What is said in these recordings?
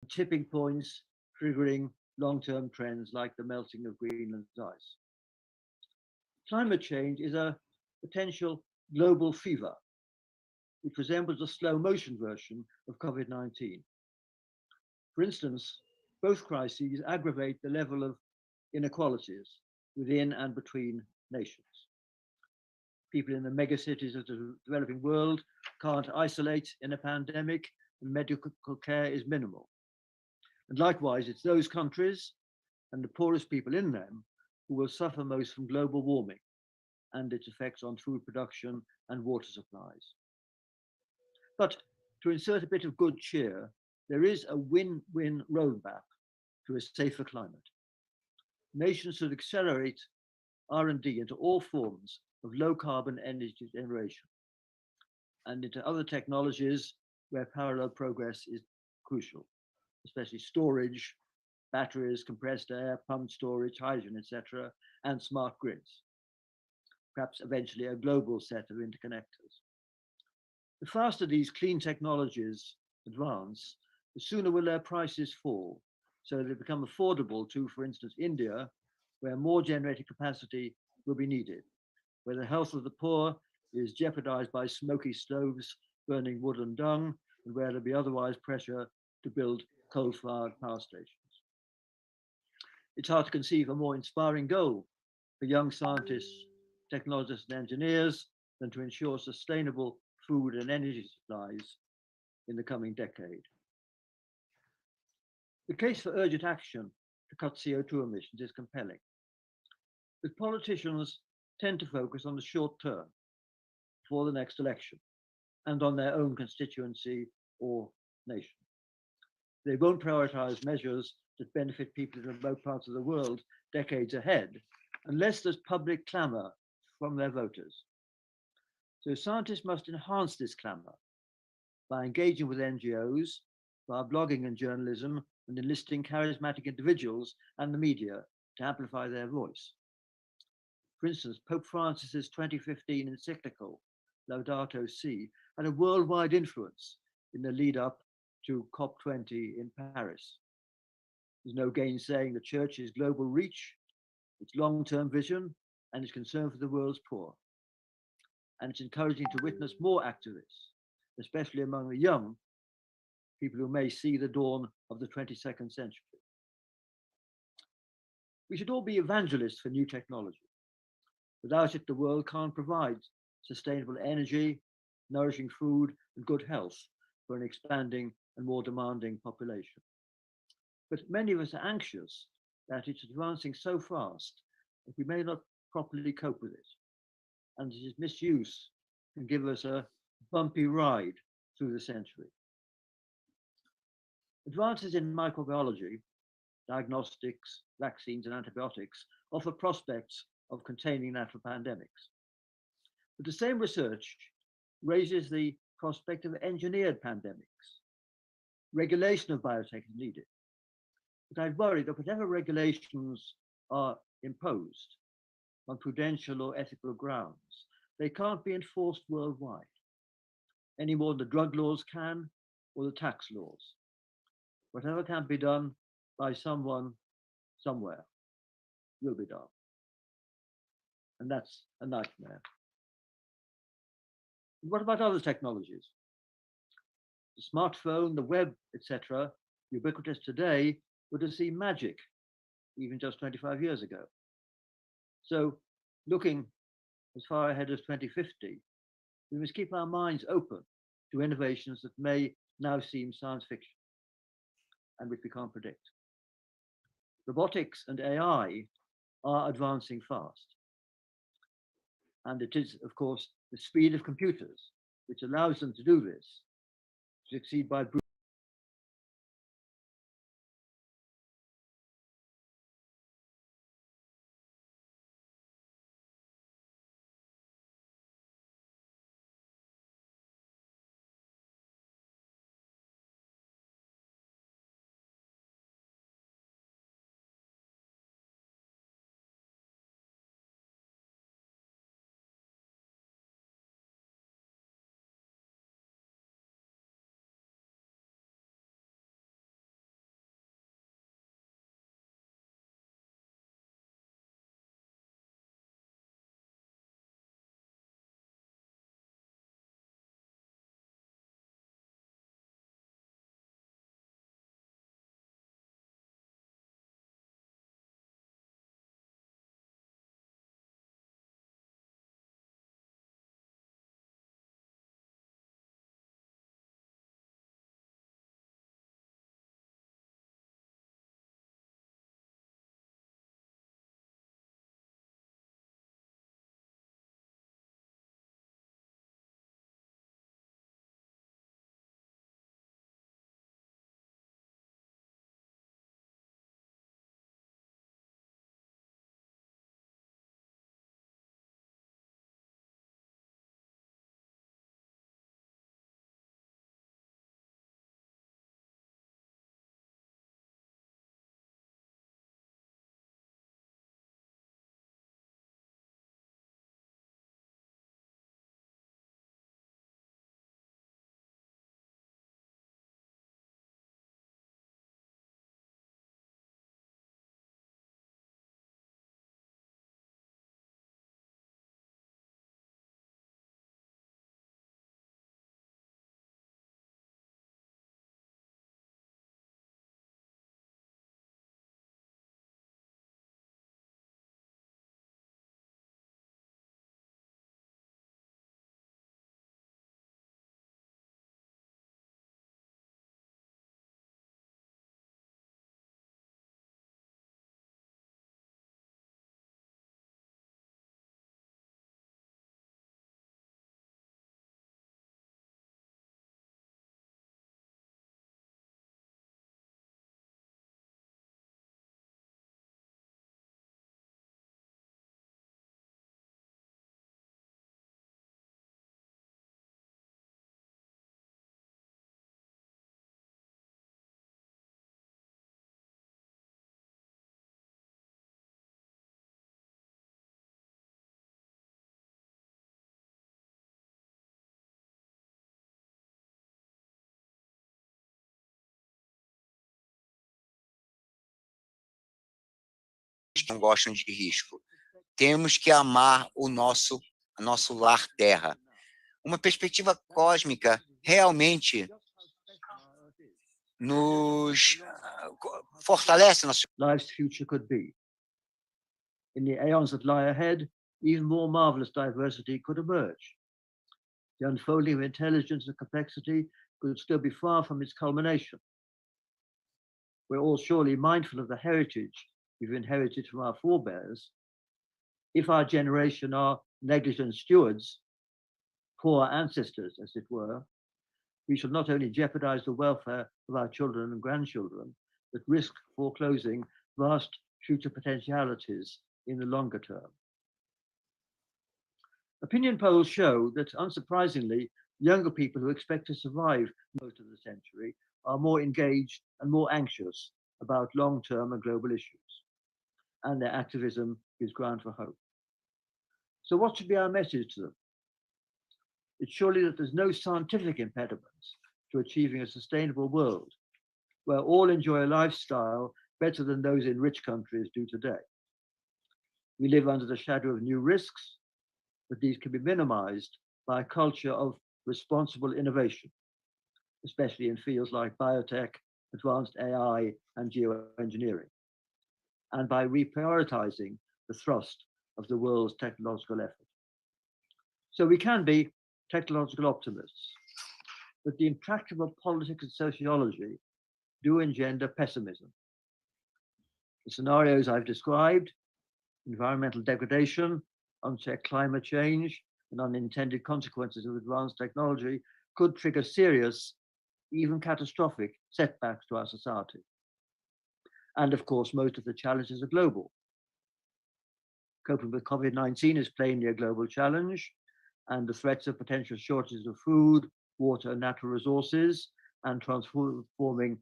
tipping points triggering long-term trends like the melting of Greenland's ice. Climate change is a potential global fever, which resembles a slow motion version of COVID-19. For instance, both crises aggravate the level of inequalities within and between nations. People in the megacities of the developing world can't isolate in a pandemic, and medical care is minimal. And likewise, it's those countries and the poorest people in them who will suffer most from global warming and its effects on food production and water supplies. But to insert a bit of good cheer, there is a win-win roadmap to a safer climate. Nations should accelerate R&D into all forms of low carbon energy generation and into other technologies where parallel progress is crucial, especially storage, batteries, compressed air, pumped storage, hydrogen, etc., and smart grids. Perhaps eventually a global set of interconnectors. The faster these clean technologies advance, the sooner will their prices fall, so that they become affordable to, for instance, India, where more generating capacity will be needed, where the health of the poor is jeopardized by smoky stoves burning wood and dung, and where there'll be otherwise pressure to build coal-fired power stations. It's hard to conceive a more inspiring goal for young scientists, technologists, and engineers than to ensure sustainable food and energy supplies in the coming decade. The case for urgent action to cut CO2 emissions is compelling, but politicians tend to focus on the short term before the next election and on their own constituency or nation. They won't prioritize measures that benefit people in remote parts of the world decades ahead unless there's public clamor from their voters. So scientists must enhance this clamor by engaging with NGOs, via blogging and journalism, and enlisting charismatic individuals and the media to amplify their voice. For instance, Pope Francis's 2015 encyclical, Laudato Si, had a worldwide influence in the lead up to COP20 in Paris. There's no gainsaying the Church's global reach, its long-term vision, and its concern for the world's poor. And it's encouraging to witness more activists, especially among the young, people who may see the dawn of the 22nd century. We should all be evangelists for new technology. Without it, the world can't provide sustainable energy, nourishing food, and good health for an expanding and more demanding population. But many of us are anxious that it's advancing so fast that we may not properly cope with it, and its misuse can give us a bumpy ride through the century. Advances in microbiology, diagnostics, vaccines, and antibiotics offer prospects of containing natural pandemics. But the same research raises the prospect of engineered pandemics. Regulation of biotech is needed. But I worry that whatever regulations are imposed on prudential or ethical grounds, they can't be enforced worldwide, any more than the drug laws can or the tax laws. Whatever can be done by someone somewhere will be done. And that's a nightmare. What about other technologies? The smartphone, the web, etc., ubiquitous today, would have seemed magic even just 25 years ago. So looking as far ahead as 2050, we must keep our minds open to innovations that may now seem science fiction and which we can't predict. Robotics and AI are advancing fast. And it is, of course, the speed of computers which allows them to do this, to succeed by brute que não gostam de risco. Temos que amar a nosso lar terra. Uma perspectiva cósmica realmente nos fortalece nosso. Life's future could be. In the aeons that lie ahead, even more marvelous diversity could emerge. The unfolding of intelligence and complexity could still be far from its culmination. We're all surely mindful of the heritage we've inherited from our forebears. If our generation are negligent stewards, poor ancestors, as it were, we shall not only jeopardize the welfare of our children and grandchildren, but risk foreclosing vast future potentialities in the longer term. Opinion polls show that, unsurprisingly, younger people who expect to survive most of the century are more engaged and more anxious about long-term and global issues, and their activism gives ground for hope. So what should be our message to them? It's surely that there's no scientific impediment to achieving a sustainable world where all enjoy a lifestyle better than those in rich countries do today. We live under the shadow of new risks, but these can be minimized by a culture of responsible innovation, especially in fields like biotech, advanced AI, and geoengineering, and by reprioritizing the thrust of the world's technological effort. So we can be technological optimists, but the intractable politics and sociology do engender pessimism. The scenarios I've described, environmental degradation, unchecked climate change, and unintended consequences of advanced technology could trigger serious, even catastrophic setbacks to our society. And of course, most of the challenges are global. Coping with COVID-19 is plainly a global challenge, and the threats of potential shortages of food, water, and natural resources, and transforming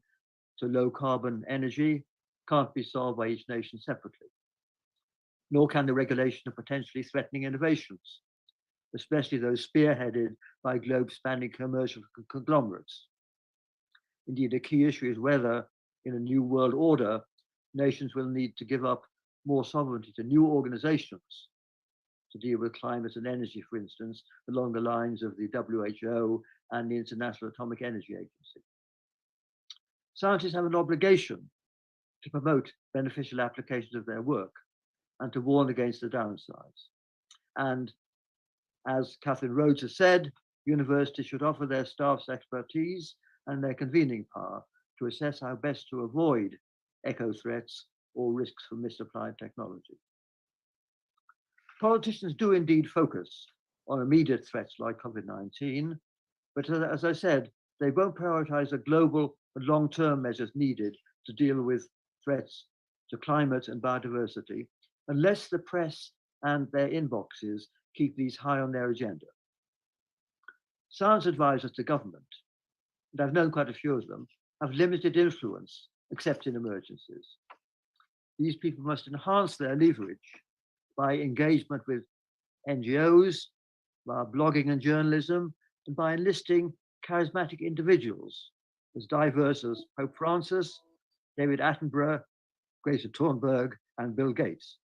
to low carbon energy can't be solved by each nation separately. Nor can the regulation of potentially threatening innovations, especially those spearheaded by globe-spanning commercial conglomerates. Indeed, a key issue is whether, in a new world order, nations will need to give up more sovereignty to new organizations to deal with climate and energy, for instance, along the lines of the WHO and the International Atomic Energy Agency. Scientists have an obligation to promote beneficial applications of their work and to warn against the downsides. And as Catherine Rhodes has said, universities should offer their staff's expertise and their convening power to assess how best to avoid echo threats or risks from misapplied technology. Politicians do indeed focus on immediate threats like COVID-19, but as I said, they won't prioritize the global and long-term measures needed to deal with threats to climate and biodiversity unless the press and their inboxes keep these high on their agenda. Science advisors to government, and I've known quite a few of them, have limited influence except in emergencies. These people must enhance their leverage by engagement with NGOs, by blogging and journalism, and by enlisting charismatic individuals as diverse as Pope Francis, David Attenborough, Greta Thunberg, and Bill Gates,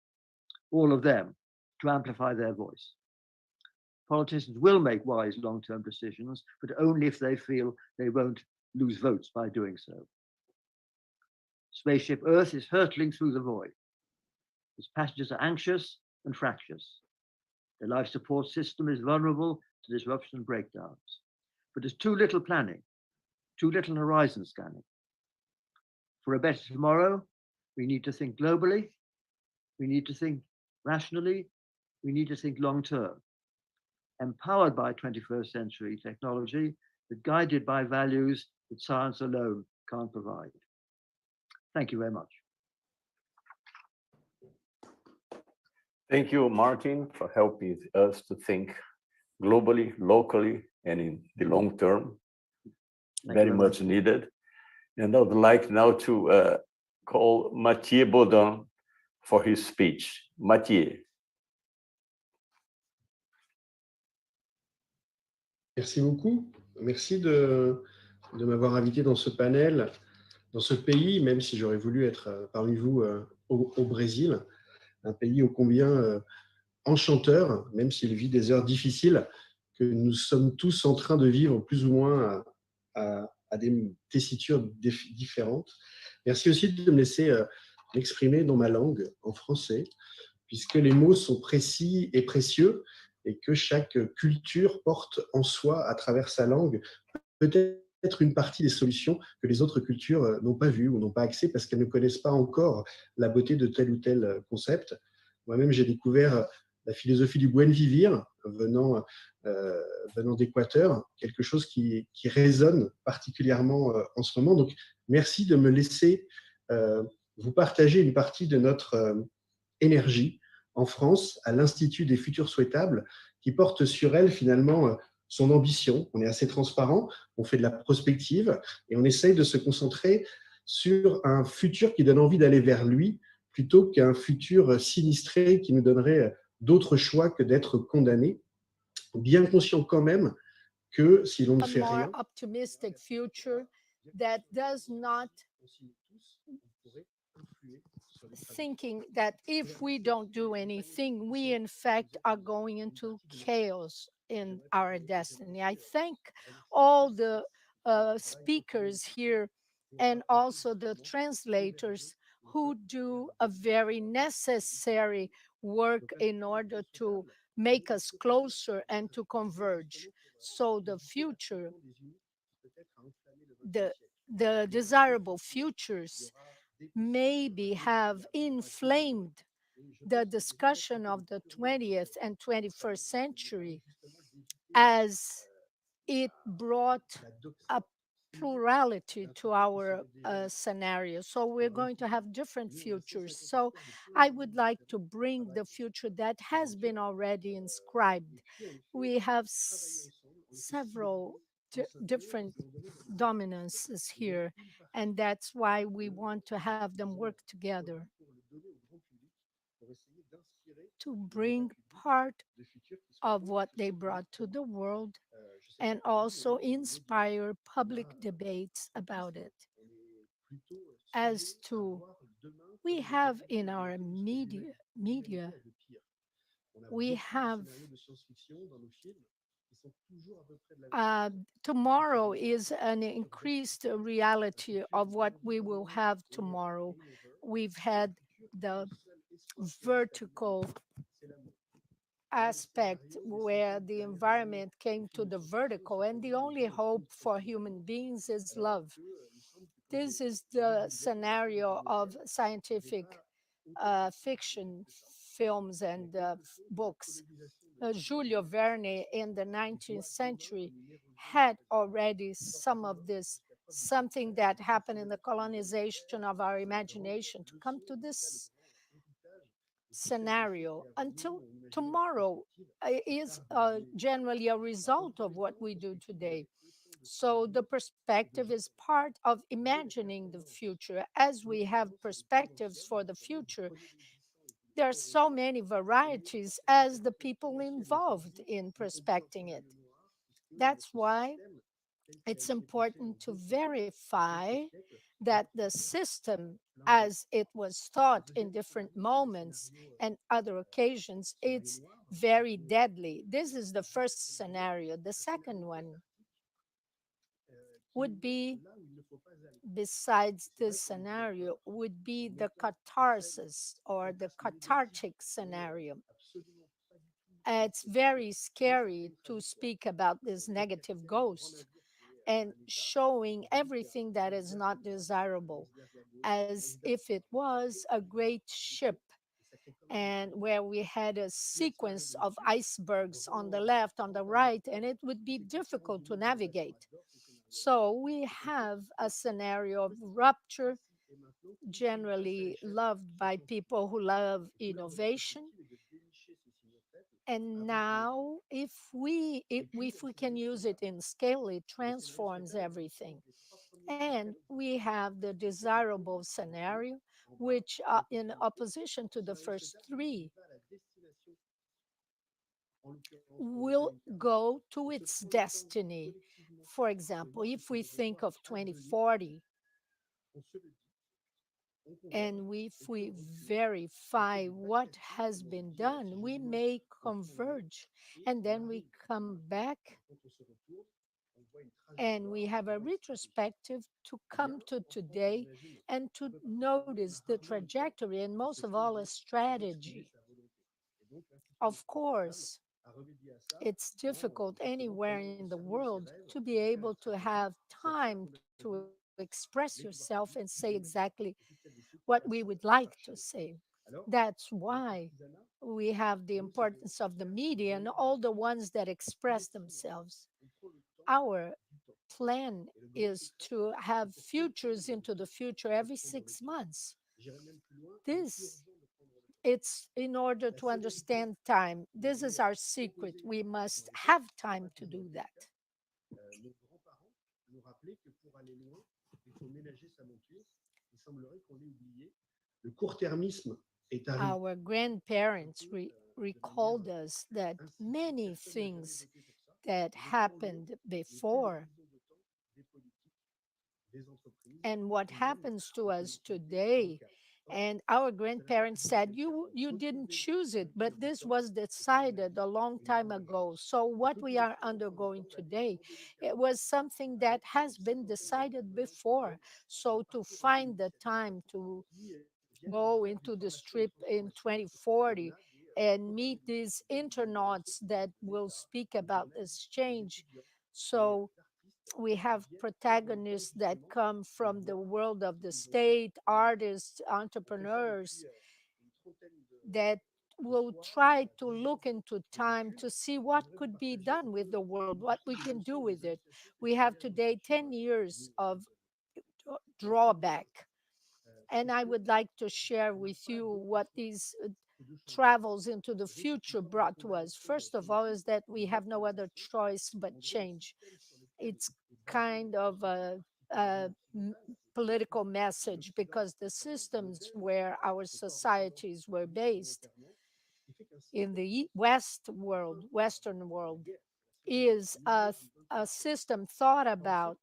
all of them to amplify their voice. Politicians will make wise long-term decisions, but only if they feel they won't lose votes by doing so. Spaceship Earth is hurtling through the void. Its passengers are anxious and fractious. Their life support system is vulnerable to disruption and breakdowns. But there's too little planning, too little horizon scanning. For a better tomorrow, we need to think globally, we need to think rationally, we need to think long-term, empowered by 21st century technology, but guided by values that science alone can't provide. Thank you very much. Thank you, Martin, for helping us to think globally, locally, and in the long term. Very much needed. And I would like now to call Mathieu Baudin for his speech. Mathieu. Merci beaucoup. Merci de m'avoir invité dans ce panel, dans ce pays, même si j'aurais voulu être parmi vous au Brésil. un pays ô combien enchanteur, même s'il vit des heures difficiles, que nous sommes tous en train de vivre plus ou moins à des tessitures différentes. Merci aussi de me laisser m'exprimer dans ma langue, en français, puisque les mots sont précis et précieux et que chaque culture porte en soi, à travers sa langue, peut-être une partie des solutions que les autres cultures n'ont pas vues ou n'ont pas accès parce qu'elles ne connaissent pas encore la beauté de tel ou tel concept. Moi-même, j'ai découvert la philosophie du buen vivir venant d'Équateur, quelque chose qui résonne particulièrement en ce moment. Donc, merci de me laisser vous partager une partie de notre énergie en France à l'Institut des futurs souhaitables qui porte sur elle finalement son ambition. On est assez transparent, on fait de la prospective et on essaye de se concentrer sur un futur qui donne envie d'aller vers lui plutôt qu'un futur sinistré qui nous donnerait d'autres choix que d'être condamnés, bien conscient quand même que si l'on ne fait rien, optimistic future that does not thinking that if we don't do anything, we in fact are going into chaos in our destiny. I thank all the speakers here and also the translators who do a very necessary work in order to make us closer and to converge. So the future, the desirable futures maybe have inflamed the discussion of the 20th and 21st century as it brought a plurality to our scenario. So we're going to have different futures. So I would like to bring the future that has been already inscribed. We have several different dominances here, and that's why we want to have them work together to bring part of what they brought to the world and also inspire public debates about it. As to, we have in our media, we have tomorrow is an increased reality of what we will have tomorrow. We've had the vertical aspect where the environment came to the vertical, and the only hope for human beings is love. This is the scenario of scientific fiction films and books. Giulio Verne in the 19th century had already some of this, something that happened in the colonization of our imagination to come to this scenario. Until tomorrow is generally a result of what we do today. So the perspective is part of imagining the future. As we have perspectives for the future, there are so many varieties as the people involved in prospecting it. That's why it's important to verify that the system, as it was taught in different moments and other occasions, it's very deadly. This is the first scenario. The second one would be, besides this scenario, would be the catharsis or the cathartic scenario. It's very scary to speak about this negative ghost and showing everything that is not desirable as if it was a great ship and where we had a sequence of icebergs on the left, on the right, and it would be difficult to navigate. So we have a scenario of rupture, generally loved by people who love innovation. And now, if we can use it in scale, it transforms everything. And we have the desirable scenario, which in opposition to the first three, will go to its destiny. For example, if we think of 2040, And if we verify what has been done, we may converge. And then we come back and we have a retrospective to come to today and to notice the trajectory and most of all a strategy. Of course, it's difficult anywhere in the world to be able to have time to express yourself and say exactly what we would like to say. That's why we have the importance of the media and all the ones that express themselves. Our plan is to have futures into the future every 6 months. This it's in order to understand time. This is our secret. We must have time to do that. Our grandparents recalled us that many things that happened before and what happens to us today. And our grandparents said, you didn't choose it, but this was decided a long time ago. So what we are undergoing today, it was something that has been decided before. So to find the time to go into the strip in 2040 and meet these internauts that will speak about this change. So we have protagonists that come from the world of the state, artists, entrepreneurs that will try to look into time to see what could be done with the world, what we can do with it. We have today 10 years of drawback. And I would like to share with you what these travels into the future brought to us. First of all, is that we have no other choice but change. It's kind of a political message because the systems where our societies were based in the Western world, is a system thought about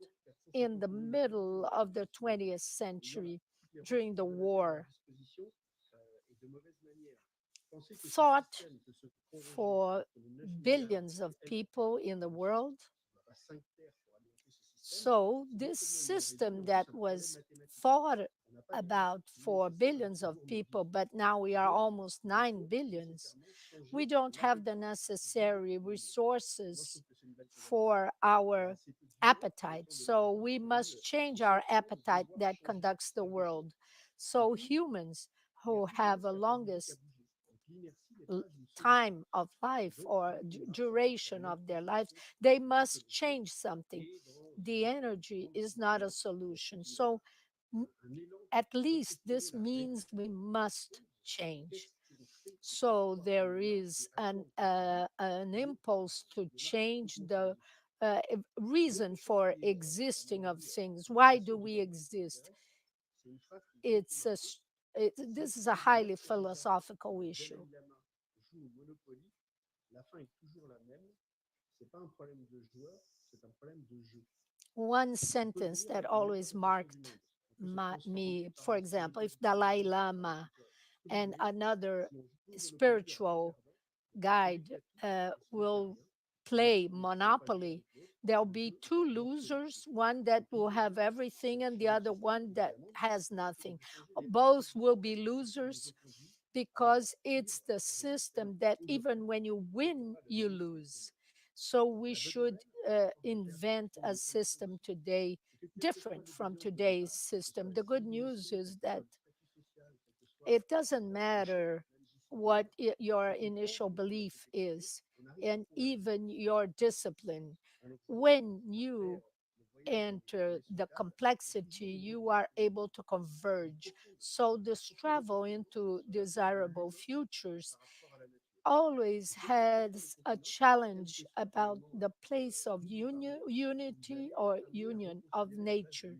in the middle of the 20th century during the war, thought for billions of people in the world. So this system that was thought about for billions of people, but now we are almost 9 billions, we don't have the necessary resources for our appetite. So we must change our appetite that conducts the world. So humans who have a longest time of life or duration of their lives, they must change something. The energy is not a solution. So at least this means we must change. So there is an impulse to change the reason for existing of things. Why do we exist? It's a, this is a highly philosophical issue. One sentence that always marked me, for example, if Dalai Lama and another spiritual guide will play Monopoly, there'll be two losers, one that will have everything and the other one that has nothing. Both will be losers because it's the system that even when you win, you lose. So we should invent a system today different from today's system. The good news is that it doesn't matter what your initial belief is and even your discipline. When you enter the complexity, you are able to converge. So this travel into desirable futures always has a challenge about the place of unity or union of nature.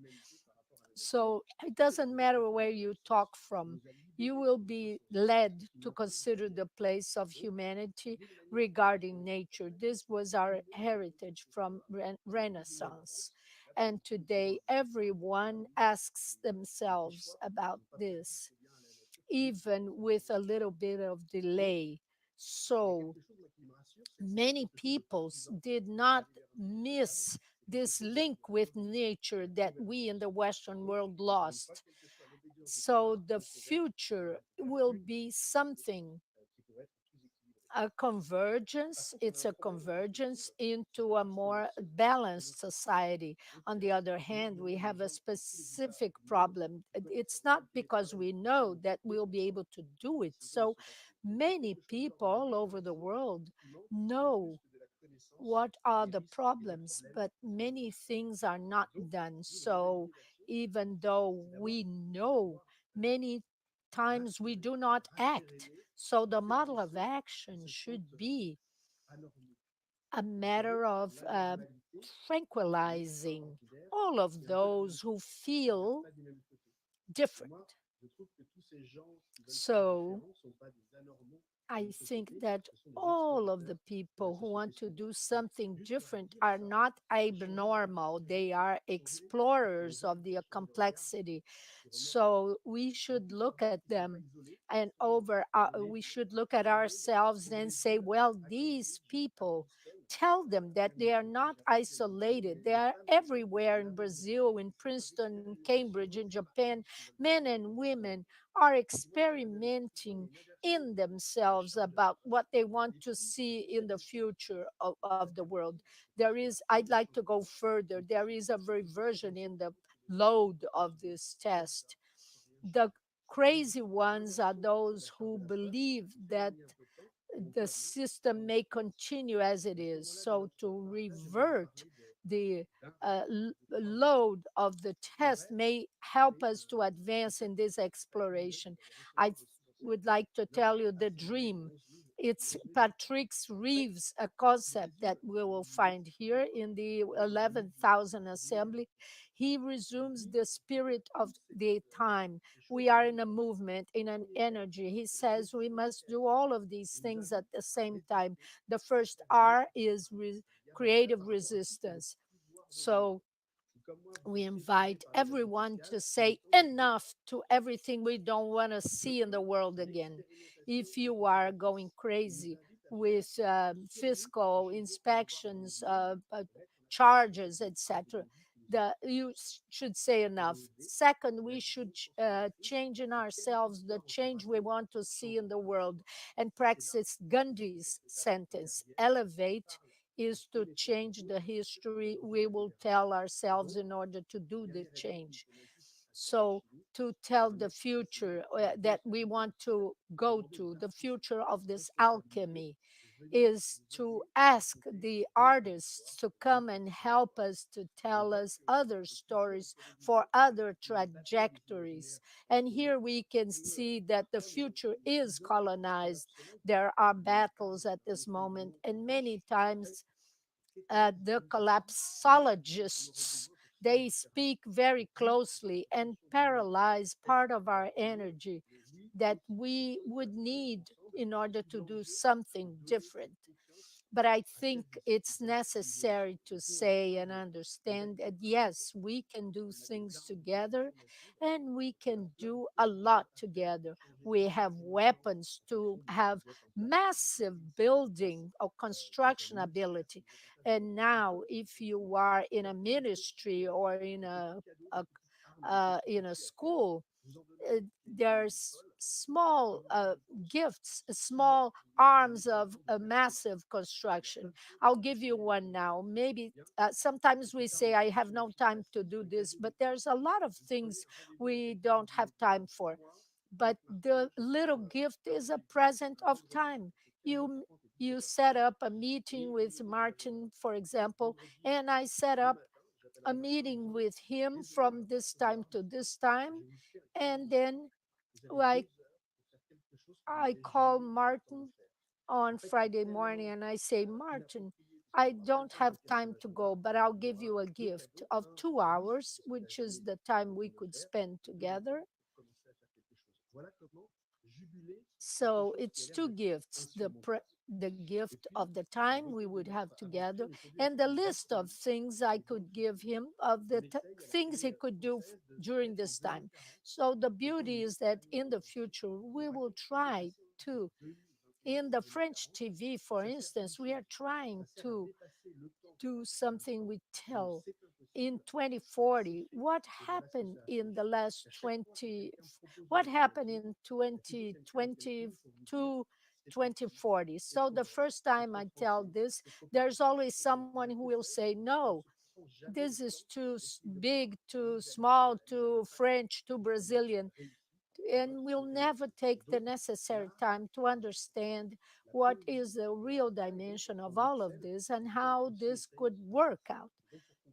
So it doesn't matter where you talk from, you will be led to consider the place of humanity regarding nature. This was our heritage from Renaissance. And today, everyone asks themselves about this, even with a little bit of delay. So many peoples did not miss this link with nature that we in the Western world lost. So the future will be something, a convergence. It's a convergence into a more balanced society. On the other hand, we have a specific problem. It's not because we know that we'll be able to do it. So many people all over the world know what are the problems, but many things are not done. So even though we know, many times we do not act. So the model of action should be a matter of tranquilizing all of those who feel different. So I think that all of the people who want to do something different are not abnormal. They are explorers of the complexity. So we should look at them and we should look at ourselves and say, well, these people, tell them that they are not isolated. They are everywhere in Brazil, in Princeton, in Cambridge, in Japan. Men and women are experimenting in themselves about what they want to see in the future of the world. I'd like to go further. There is a reversion in the load of this test. The crazy ones are those who believe that the system may continue as it is. So to revert the load of the test may help us to advance in this exploration. I would like to tell you the dream. It's Patrick Rees, a concept that we will find here in the 11,000 assembly. He resumes the spirit of the time. We are in a movement, in an energy. He says we must do all of these things at the same time. The first R is creative resistance. So we invite everyone to say enough to everything we don't want to see in the world again. If you are going crazy with fiscal inspections, charges, etc., you should say enough. Second, we should change in ourselves the change we want to see in the world and practice Gandhi's sentence: elevate is to change the history we will tell ourselves in order to do the change. So to tell the future that we want to go to, the future of this alchemy, is to ask the artists to come and help us to tell us other stories for other trajectories. And here we can see that the future is colonized. There are battles at this moment, and many times the collapsologists, they speak very closely and paralyze part of our energy that we would need in order to do something different. But I think it's necessary to say and understand that, yes, we can do things together and we can do a lot together. We have weapons to have massive building or construction ability. And now, if you are in a ministry or in a school, there's small gifts, small arms of a massive construction. I'll give you one now. Maybe sometimes we say, I have no time to do this, but there's a lot of things we don't have time for. But the little gift is a present of time. You set up a meeting with Martin, for example, and I set up a meeting with him from this time to this time, and then like I call Martin on Friday morning and I say, Martin, I don't have time to go, but I'll give you a gift of 2 hours, which is the time we could spend together. So it's two gifts, the gift of the time we would have together and the list of things I could give him, of the things he could do during this time. So the beauty is that in the future, we will try to, in the French TV, for instance, we are trying to do something we tell in 2040. What happened in the last 20, what happened in 2020 to 2040? So the first time I tell this, there's always someone who will say, no, this is too big, too small, too French, too Brazilian, and we'll never take the necessary time to understand what is the real dimension of all of this and how this could work out.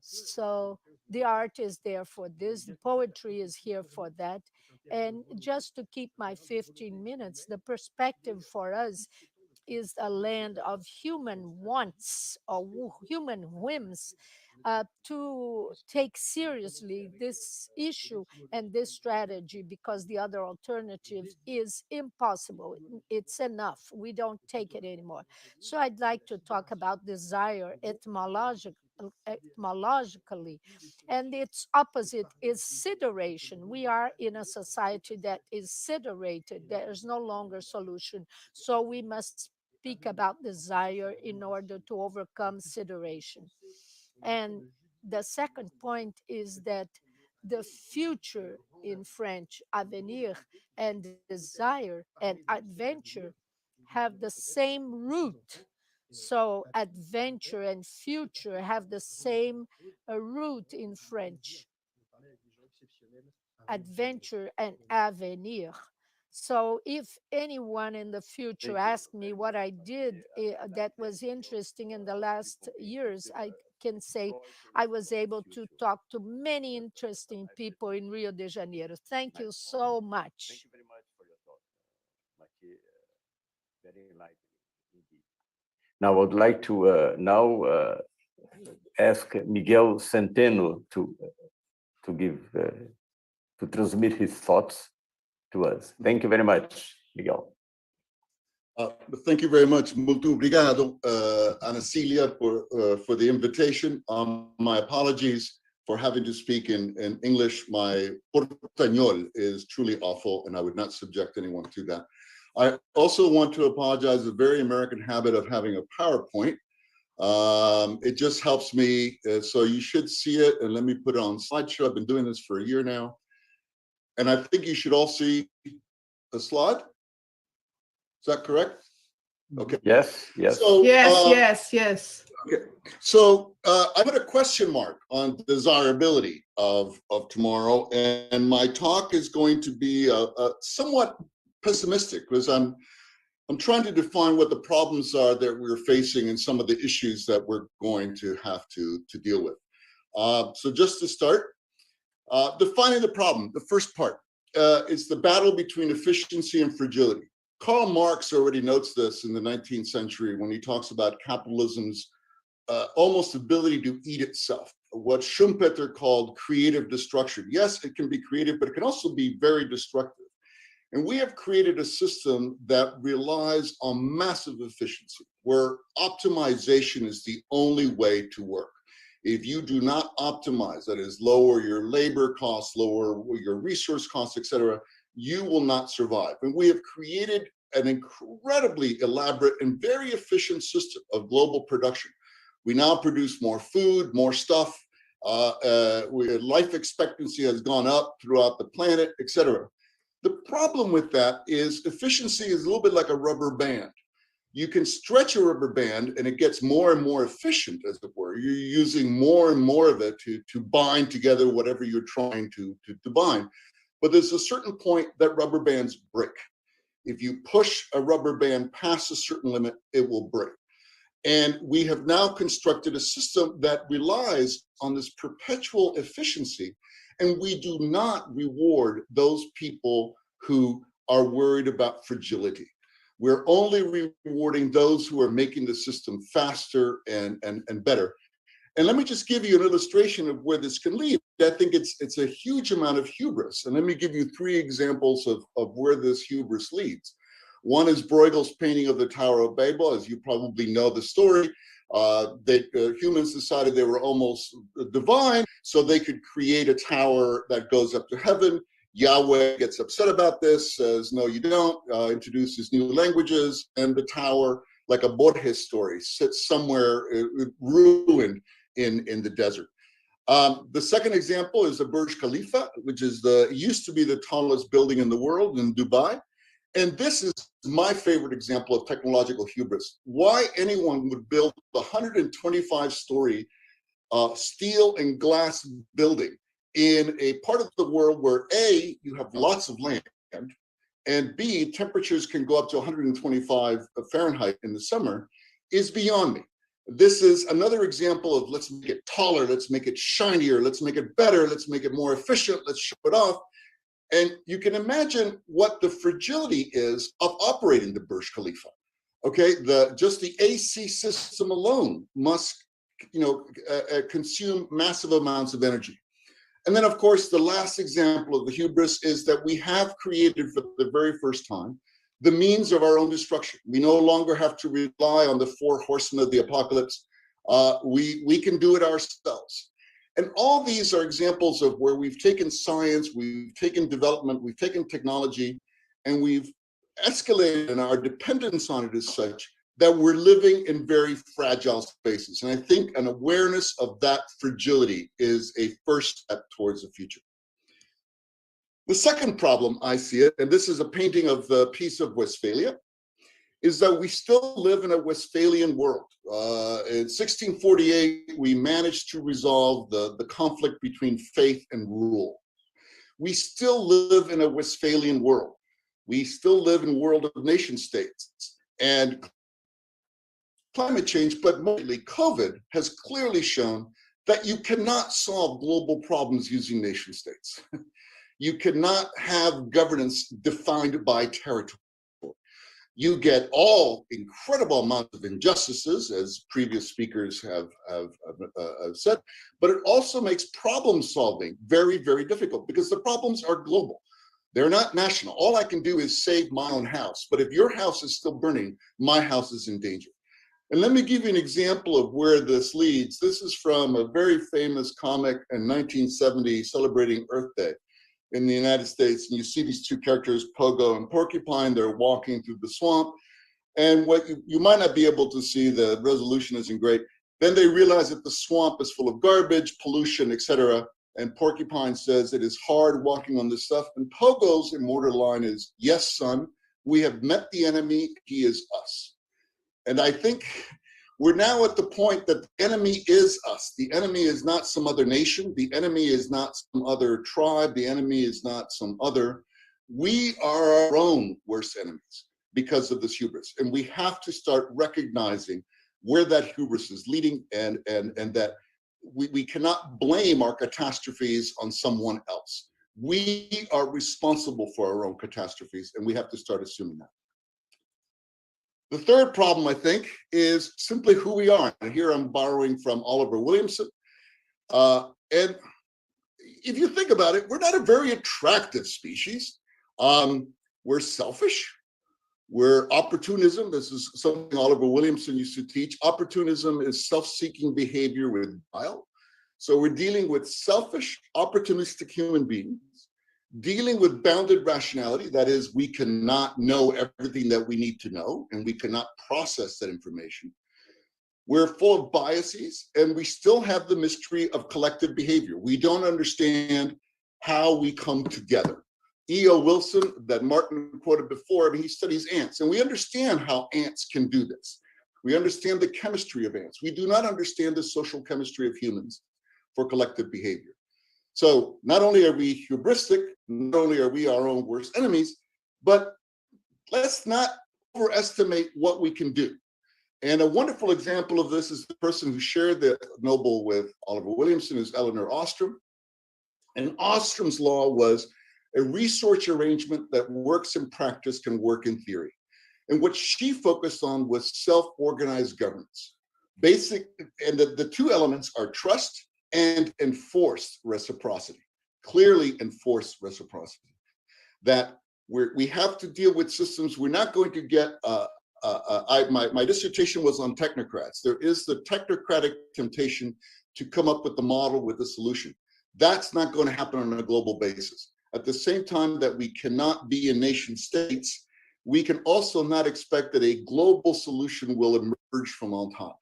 So the art is there for this, the poetry is here for that. And just to keep my 15 minutes, the perspective for us is a land of human wants or human whims, to take seriously this issue and this strategy, because the other alternative is impossible. It's enough. We don't take it anymore. So I'd like to talk about desire etymologically, and its opposite is sideration. We are in a society that is siderated. There is no longer solution. So we must speak about desire in order to overcome sideration. And the second point is that the future in French, avenir, and desire and adventure have the same root. So adventure and future have the same root in French. Adventure and avenir. So if anyone in the future asks me what I did that was interesting in the last years, I can say I was able to talk to many interesting people in Rio de Janeiro. Thank you so much. Thank you very much for your talk, Mathieu. Very enlightening indeed. Now I would like to ask Miguel Centeno to give to transmit his thoughts to us. Thank you very much, Miguel. Thank you very much. Muito obrigado, Ana Cília, for the invitation. My apologies for having to speak in English. My portuñol is truly awful, and I would not subject anyone to that. I also want to apologize for the very American habit of having a PowerPoint. It just helps me, so you should see it, and let me put it on slideshow. I've been doing this for a year now, and I think you should all see the slide. Is that correct? Okay. Yes, yes. So, yes. Okay. So I put a question mark on desirability of tomorrow, and my talk is going to be somewhat pessimistic, because I'm trying to define what the problems are that we're facing and some of the issues that we're going to have to deal with. So just to start, defining the problem, the first part, is the battle between efficiency and fragility. Karl Marx already notes this in the 19th century when he talks about capitalism's almost ability to eat itself, what Schumpeter called creative destruction. Yes, it can be creative, but it can also be very destructive. And we have created a system that relies on massive efficiency, where optimization is the only way to work. If you do not optimize, that is, lower your labor costs, lower your resource costs, etc., you will not survive. And we have created an incredibly elaborate and very efficient system of global production. We now produce more food, more stuff. Life expectancy has gone up throughout the planet, etc. The problem with that is efficiency is a little bit like a rubber band. You can stretch a rubber band and it gets more and more efficient, as it were. You're using more and more of it to bind together whatever you're trying to bind. But there's a certain point that rubber bands break. If you push a rubber band past a certain limit, it will break. And we have now constructed a system that relies on this perpetual efficiency, and we do not reward those people who are worried about fragility. We're only rewarding those who are making the system faster and better. And let me just give you an illustration of where this can lead. I think it's a huge amount of hubris. And let me give you 3 examples of where this hubris leads. One is Bruegel's painting of the Tower of Babel. As you probably know the story, humans decided they were almost divine, so they could create a tower that goes up to heaven. Yahweh gets upset about this, says, no, you don't, introduces new languages, and the tower, like a Borges story, sits somewhere ruined in the desert. The second example is the Burj Khalifa, which is used to be the tallest building in the world in Dubai. And this is my favorite example of technological hubris. Why anyone would build a 125-story steel and glass building in a part of the world where A, you have lots of land, and B, temperatures can go up to 125 Fahrenheit in the summer, is beyond me. This is another example of let's make it taller, let's make it shinier, let's make it better, let's make it more efficient, let's show it off. And you can imagine what the fragility is of operating the Burj Khalifa. Okay, just the AC system alone must, consume massive amounts of energy. And then, of course, the last example of the hubris is that we have created for the very first time the means of our own destruction. We no longer have to rely on the 4 horsemen of the apocalypse. We can do it ourselves. And all these are examples of where we've taken science, we've taken development, we've taken technology, and we've escalated, and our dependence on it is such that we're living in very fragile spaces. And I think an awareness of that fragility is a first step towards the future. The second problem I see it, and this is a painting of the Peace of Westphalia, is that we still live in a Westphalian world. In 1648, we managed to resolve the conflict between faith and rule. We still live in a Westphalian world. We still live in a world of nation states. And climate change, but mostly COVID, has clearly shown that you cannot solve global problems using nation states. You cannot have governance defined by territory. You get all incredible amounts of injustices, as previous speakers have said, but it also makes problem solving very, very difficult because the problems are global. They're not national. All I can do is save my own house, but if your house is still burning, my house is in danger. And let me give you an example of where this leads. This is from a very famous comic in 1970 celebrating Earth Day in the United States. And you see these 2 characters, Pogo and Porcupine, they're walking through the swamp. And what you might not be able to see, the resolution isn't great. Then they realize that the swamp is full of garbage, pollution, etc. And Porcupine says, it is hard walking on this stuff. And Pogo's immortal line is, yes, son, we have met the enemy, he is us. And I think we're now at the point that the enemy is us. The enemy is not some other nation. The enemy is not some other tribe. The enemy is not some other. We are our own worst enemies because of this hubris. And we have to start recognizing where that hubris is leading and that we cannot blame our catastrophes on someone else. We are responsible for our own catastrophes, and we have to start assuming that. The third problem, I think, is simply who we are. And here I'm borrowing from Oliver Williamson. And if you think about it, we're not a very attractive species. We're selfish. We're opportunism. This is something Oliver Williamson used to teach. Opportunism is self-seeking behavior with guile. So we're dealing with selfish, opportunistic human beings, dealing with bounded rationality. That is, we cannot know everything that we need to know, and we cannot process that information. We're full of biases, and we still have the mystery of collective behavior. We don't understand how we come together. E.O. Wilson, that Martin quoted before, he studies ants, and we understand how ants can do this. We understand the chemistry of ants. We do not understand the social chemistry of humans for collective behavior. So not only are we hubristic, not only are we our own worst enemies, but let's not overestimate what we can do. And a wonderful example of this is the person who shared the Nobel with Oliver Williamson, is Elinor Ostrom. And Ostrom's law was a research arrangement that works in practice can work in theory. And what she focused on was self-organized governance. basic, and the two elements are trust and enforced reciprocity, clearly enforced reciprocity. That we have to deal with systems. We're not going to get, my dissertation was on technocrats. There is the technocratic temptation to come up with the model, with the solution. That's not going to happen on a global basis. At the same time that we cannot be in nation states, we can also not expect that a global solution will emerge from on top.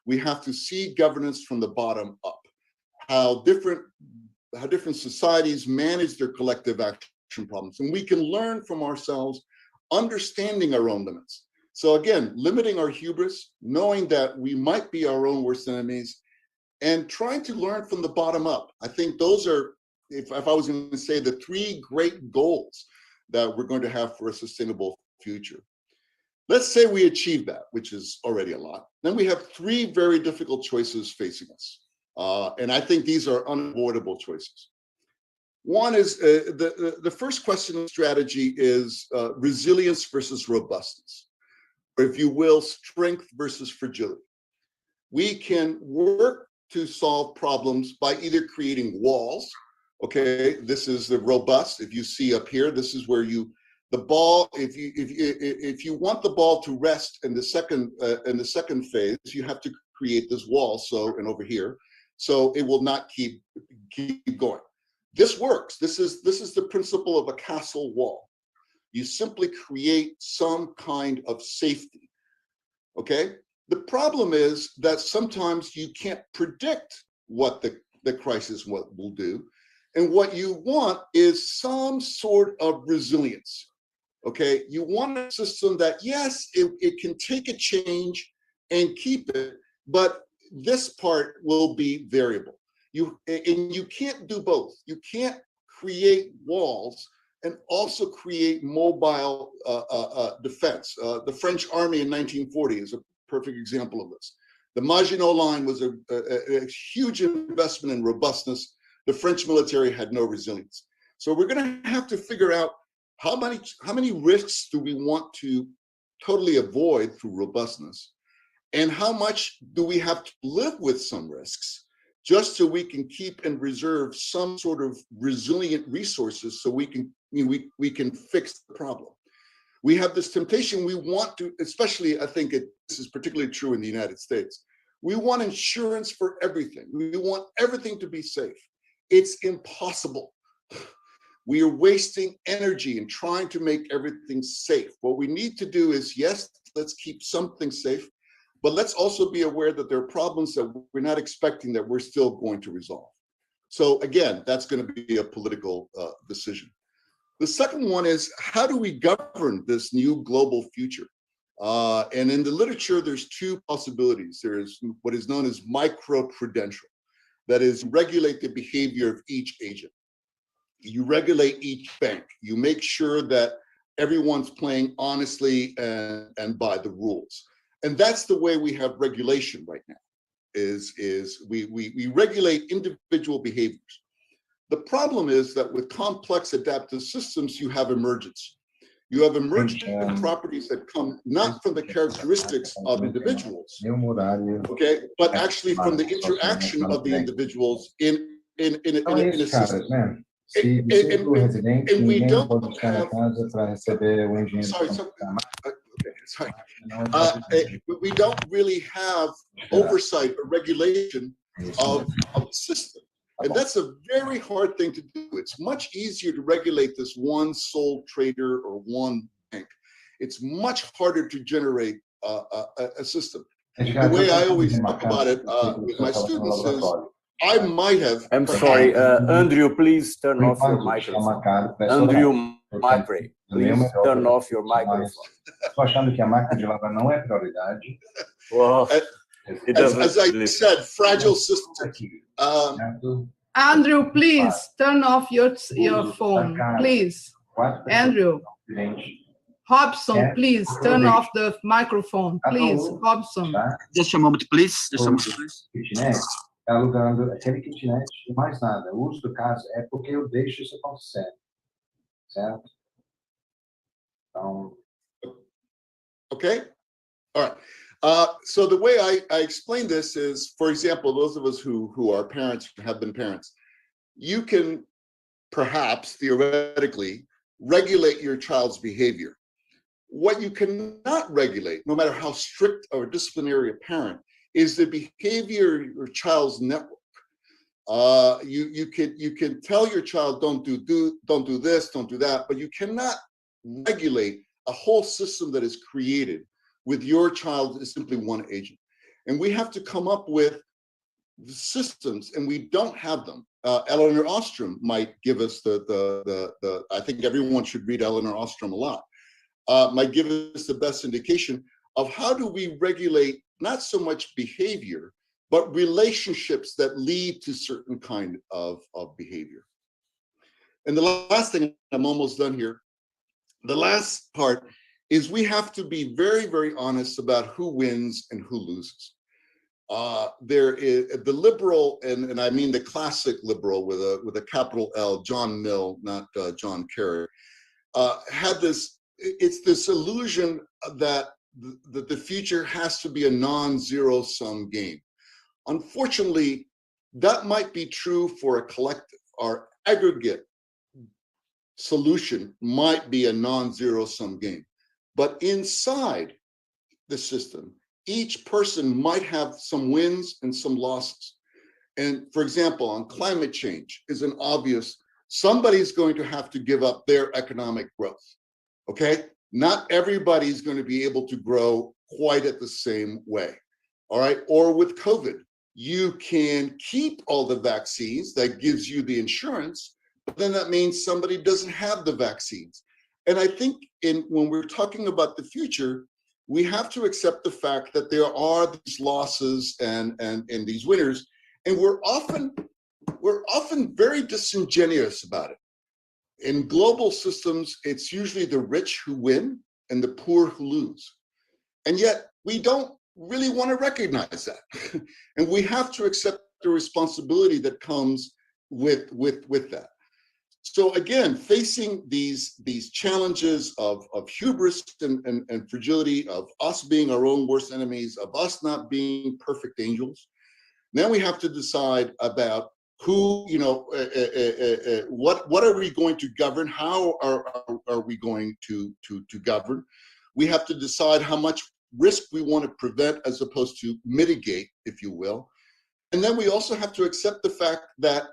We have to see governance from the bottom up, how different societies manage their collective action problems. And we can learn from ourselves, understanding our own limits. So again, limiting our hubris, knowing that we might be our own worst enemies, and trying to learn from the bottom up. I think those are, if I was going to say, the three great goals that we're going to have for a sustainable future. Let's say we achieve that, which is already a lot. Then we have three very difficult choices facing us. And I think these are unavoidable choices. One is, the first question of strategy is resilience versus robustness, or if you will, strength versus fragility. We can work to solve problems by either creating walls. Okay, this is the robust. If you see up here, this is where the ball. If you want the ball to rest in the second phase, you have to create this wall. So, and over here, so it will not keep going. This works. This is the principle of a castle wall. You simply create some kind of safety. Okay. The problem is that sometimes you can't predict what the crisis will do. And what you want is some sort of resilience. Okay, you want a system that, yes, it can take a change and keep it, but this part will be variable. And you can't do both. You can't create walls and also create mobile defense. The French army in 1940 is a perfect example of this. The Maginot Line was a huge investment in robustness. The French military had no resilience. So we're going to have to figure out how many risks do we want to totally avoid through robustness, and how much do we have to live with some risks just so we can keep and reserve some sort of resilient resources so we can fix the problem. We have this temptation. We want to, especially, I think this is particularly true in the United States. We want insurance for everything. We want everything to be safe. It's impossible. We are wasting energy in trying to make everything safe. What we need to do is, yes, let's keep something safe, but let's also be aware that there are problems that we're not expecting that we're still going to resolve. So again, that's going to be a political decision. The second one is, how do we govern this new global future? And in the literature, there's two possibilities. There's what is known as micro-prudential. That is, regulate the behavior of each agent. You regulate each bank. You make sure that everyone's playing honestly and by the rules. And that's the way we have regulation right now, is we regulate individual behaviors. The problem is that with complex adaptive systems, you have emergence. You have emergent properties that come not from the characteristics of individuals, okay, but actually from the interaction of the individuals in a system. And we don't have, we don't really have oversight or regulation of the system. And that's a very hard thing to do. It's much easier to regulate this one sole trader or one bank. It's much harder to generate a system. The way I always talk about it with my students is, I might have. I'm sorry, Andrew, please turn off your microphone. Andrew, please turn off your microphone. Well, as I said, fragile systems. Andrew, please turn off your phone, please. Andrew. Robson, please turn off the microphone, please. Robson. Just a moment, please. Just a moment, please. Está alugando aquele kitnet e mais nada. O uso do caso é porque eu deixo isso acontecer, certo? Então... Okay, all right. So the way I explain this is, for example, those of us who are parents, have been parents, you can perhaps theoretically regulate your child's behavior. What you cannot regulate, no matter how strict or disciplinary a parent, is the behavior of your child's network. You can tell your child don't do this, don't do that, but you cannot regulate a whole system that is created with your child as simply one agent. And we have to come up with the systems, and we don't have them. Elinor Ostrom might give us I think everyone should read Elinor Ostrom a lot, might give us the best indication of how do we regulate not so much behavior, but relationships that lead to certain kind of behavior. And the last thing, I'm almost done here, the last part is we have to be very, very honest about who wins and who loses. There is the liberal, and I mean the classic liberal with a capital L, John Mill, not John Kerry, had this, it's this illusion that the future has to be a non-zero sum game. Unfortunately, that might be true for a collective. Our aggregate solution might be a non-zero sum game. But inside the system, each person might have some wins and some losses. And for example, on climate change is an obvious, somebody's going to have to give up their economic growth, okay? Not everybody's going to be able to grow quite at the same way, all right? Or with COVID, you can keep all the vaccines, that gives you the insurance, but then that means somebody doesn't have the vaccines. And I think when we're talking about the future, we have to accept the fact that there are these losses and these winners, and we're often very disingenuous about it. In global systems, it's usually the rich who win and the poor who lose. And yet we don't really want to recognize that. And we have to accept the responsibility that comes with that. So again, facing these challenges of hubris and fragility, of us being our own worst enemies, of us not being perfect angels, then we have to decide about who, what are we going to govern? How are we going to govern? We have to decide how much risk we want to prevent as opposed to mitigate, if you will. And then we also have to accept the fact that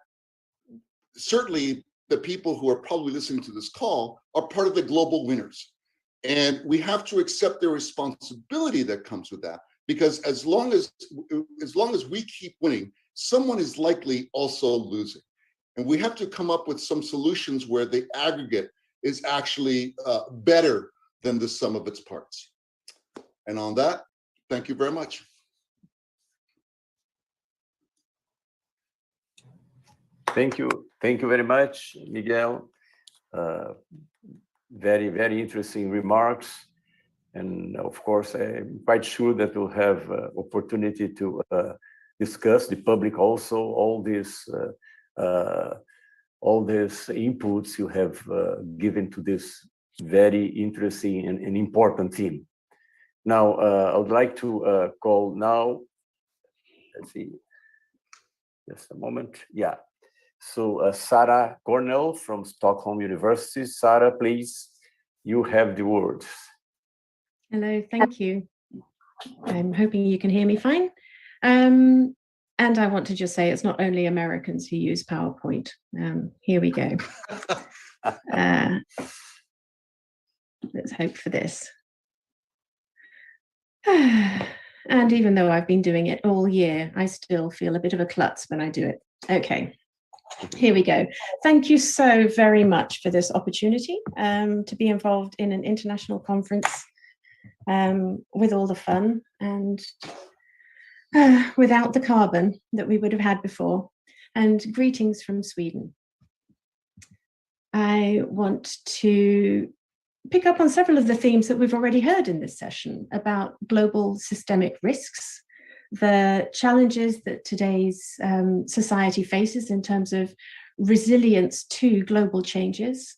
certainly the people who are probably listening to this call are part of the global winners. And we have to accept the responsibility that comes with that, because as long as we keep winning, someone is likely also losing. And we have to come up with some solutions where the aggregate is actually better than the sum of its parts. And on that, thank you very much. Thank you very much, Miguel. Very, very interesting remarks. And of course, I'm quite sure that we'll have opportunity to discuss, the public also, all these inputs you have given to this very interesting and important theme. Now, I would like to call now, let's see, just a moment. Yeah. So Sarah Cornell from Stockholm University. Sarah, please, you have the word. Hello, thank you. I'm hoping you can hear me fine. And I want to just say it's not only Americans who use PowerPoint. Here we go. Let's hope for this. And even though I've been doing it all year, I still feel a bit of a klutz when I do it. Okay. Here we go. Thank you so very much for this opportunity to be involved in an international conference with all the fun and without the carbon that we would have had before. And greetings from Sweden. I want to pick up on several of the themes that we've already heard in this session about global systemic risks, the challenges that today's society faces in terms of resilience to global changes,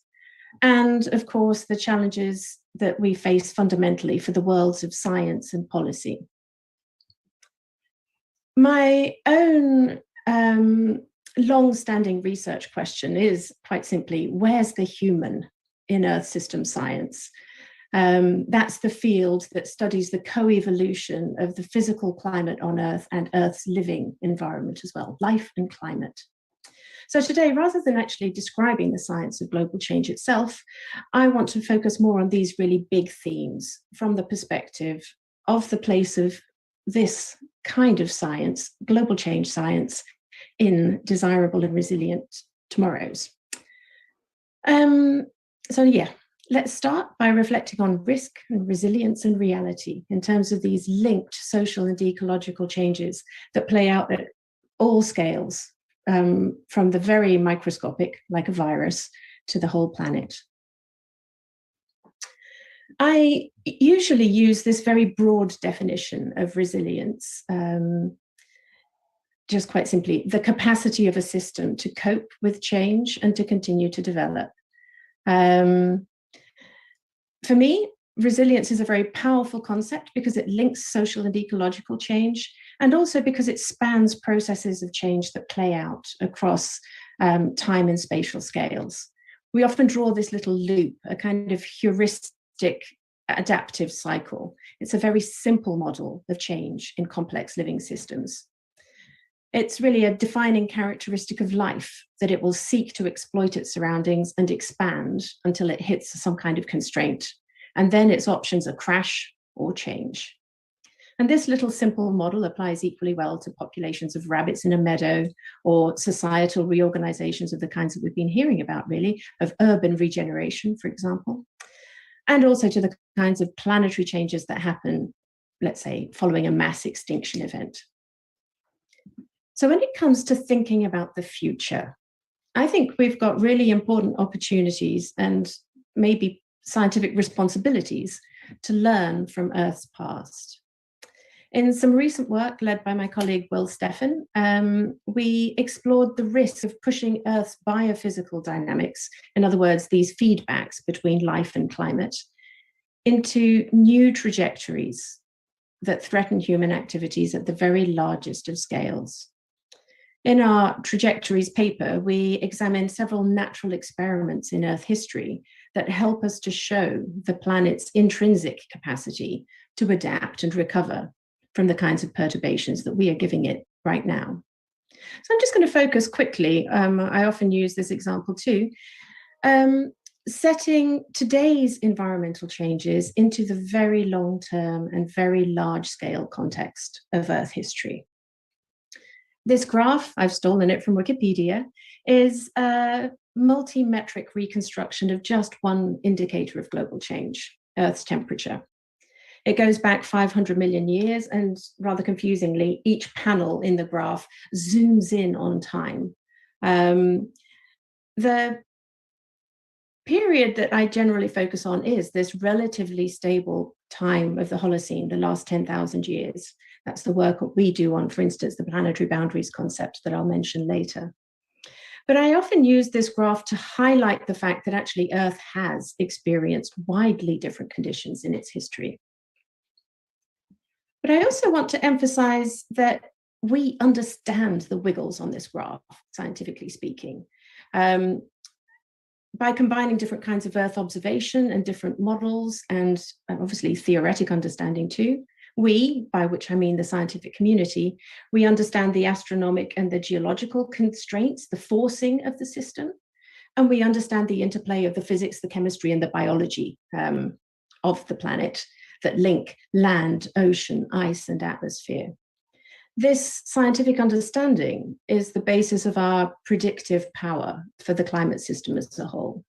and of course the challenges that we face fundamentally for the worlds of science and policy. My own long-standing research question is quite simply, where's the human in Earth system science? That's the field that studies the co-evolution of the physical climate on Earth and Earth's living environment as well, life and climate. So today, rather than actually describing the science of global change itself, I want to focus more on these really big themes from the perspective of the place of this kind of science, global change science, in desirable and resilient tomorrows. So yeah, let's start by reflecting on risk and resilience and reality in terms of these linked social and ecological changes that play out at all scales, from the very microscopic, like a virus, to the whole planet. I usually use this very broad definition of resilience, just quite simply, the capacity of a system to cope with change and to continue to develop. For me, resilience is a very powerful concept because it links social and ecological change, and also because it spans processes of change that play out across time and spatial scales. We often draw this little loop, a kind of heuristic adaptive cycle. It's a very simple model of change in complex living systems. It's really a defining characteristic of life that it will seek to exploit its surroundings and expand until it hits some kind of constraint. And then its options are crash or change. And this little simple model applies equally well to populations of rabbits in a meadow, or societal reorganizations of the kinds that we've been hearing about, really, of urban regeneration, for example, and also to the kinds of planetary changes that happen, let's say, following a mass extinction event. So when it comes to thinking about the future, I think we've got really important opportunities and maybe scientific responsibilities to learn from Earth's past. In some recent work led by my colleague Will Steffen, we explored the risk of pushing Earth's biophysical dynamics, in other words, these feedbacks between life and climate, into new trajectories that threaten human activities at the very largest of scales. In our Trajectories paper, we examined several natural experiments in Earth history that help us to show the planet's intrinsic capacity to adapt and recover from the kinds of perturbations that we are giving it right now. So I'm just going to focus quickly, I often use this example too, setting today's environmental changes into the very long-term and very large-scale context of Earth history. This graph, I've stolen it from Wikipedia, is a multi-metric reconstruction of just one indicator of global change, Earth's temperature. It goes back 500 million years, and rather confusingly, each panel in the graph zooms in on time. The period that I generally focus on is this relatively stable time of the Holocene, the last 10,000 years. That's the work that we do on, for instance, the planetary boundaries concept that I'll mention later. But I often use this graph to highlight the fact that actually Earth has experienced widely different conditions in its history. But I also want to emphasize that we understand the wiggles on this graph, scientifically speaking. By combining different kinds of Earth observation and different models, and obviously theoretic understanding too, we, by which I mean the scientific community, we understand the astronomic and the geological constraints, the forcing of the system, and we understand the interplay of the physics, the chemistry, and the biology of the planet that link land, ocean, ice, and atmosphere. This scientific understanding is the basis of our predictive power for the climate system as a whole.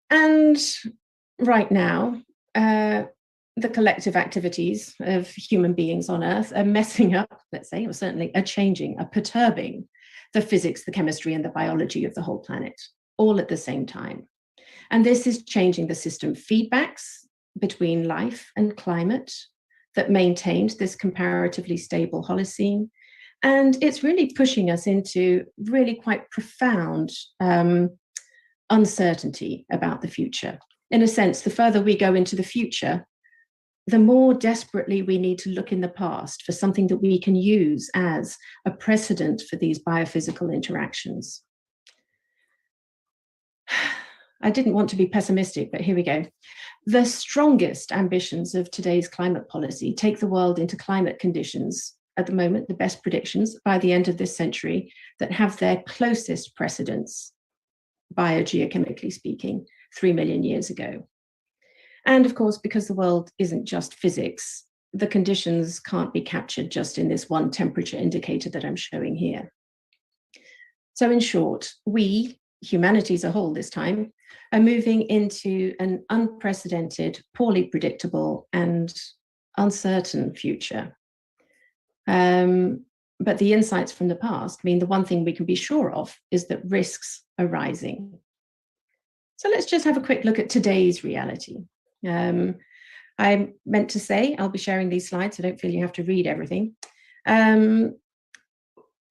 And right now, the collective activities of human beings on Earth are messing up, let's say, or certainly are changing, are perturbing the physics, the chemistry, and the biology of the whole planet, all at the same time. And this is changing the system feedbacks between life and climate that maintained this comparatively stable Holocene. And it's really pushing us into really quite profound uncertainty about the future. In a sense, the further we go into the future, the more desperately we need to look in the past for something that we can use as a precedent for these biophysical interactions. I didn't want to be pessimistic, but here we go. The strongest ambitions of today's climate policy take the world into climate conditions, at the moment, the best predictions, by the end of this century, that have their closest precedents, biogeochemically speaking, 3 million years ago. And of course, because the world isn't just physics, the conditions can't be captured just in this one temperature indicator that I'm showing here. So in short, we, humanity as a whole this time, are moving into an unprecedented, poorly predictable and uncertain future. But the insights from the past mean the one thing we can be sure of is that risks are rising. So let's just have a quick look at today's reality. I meant to say I'll be sharing these slides, so don't feel you have to read everything.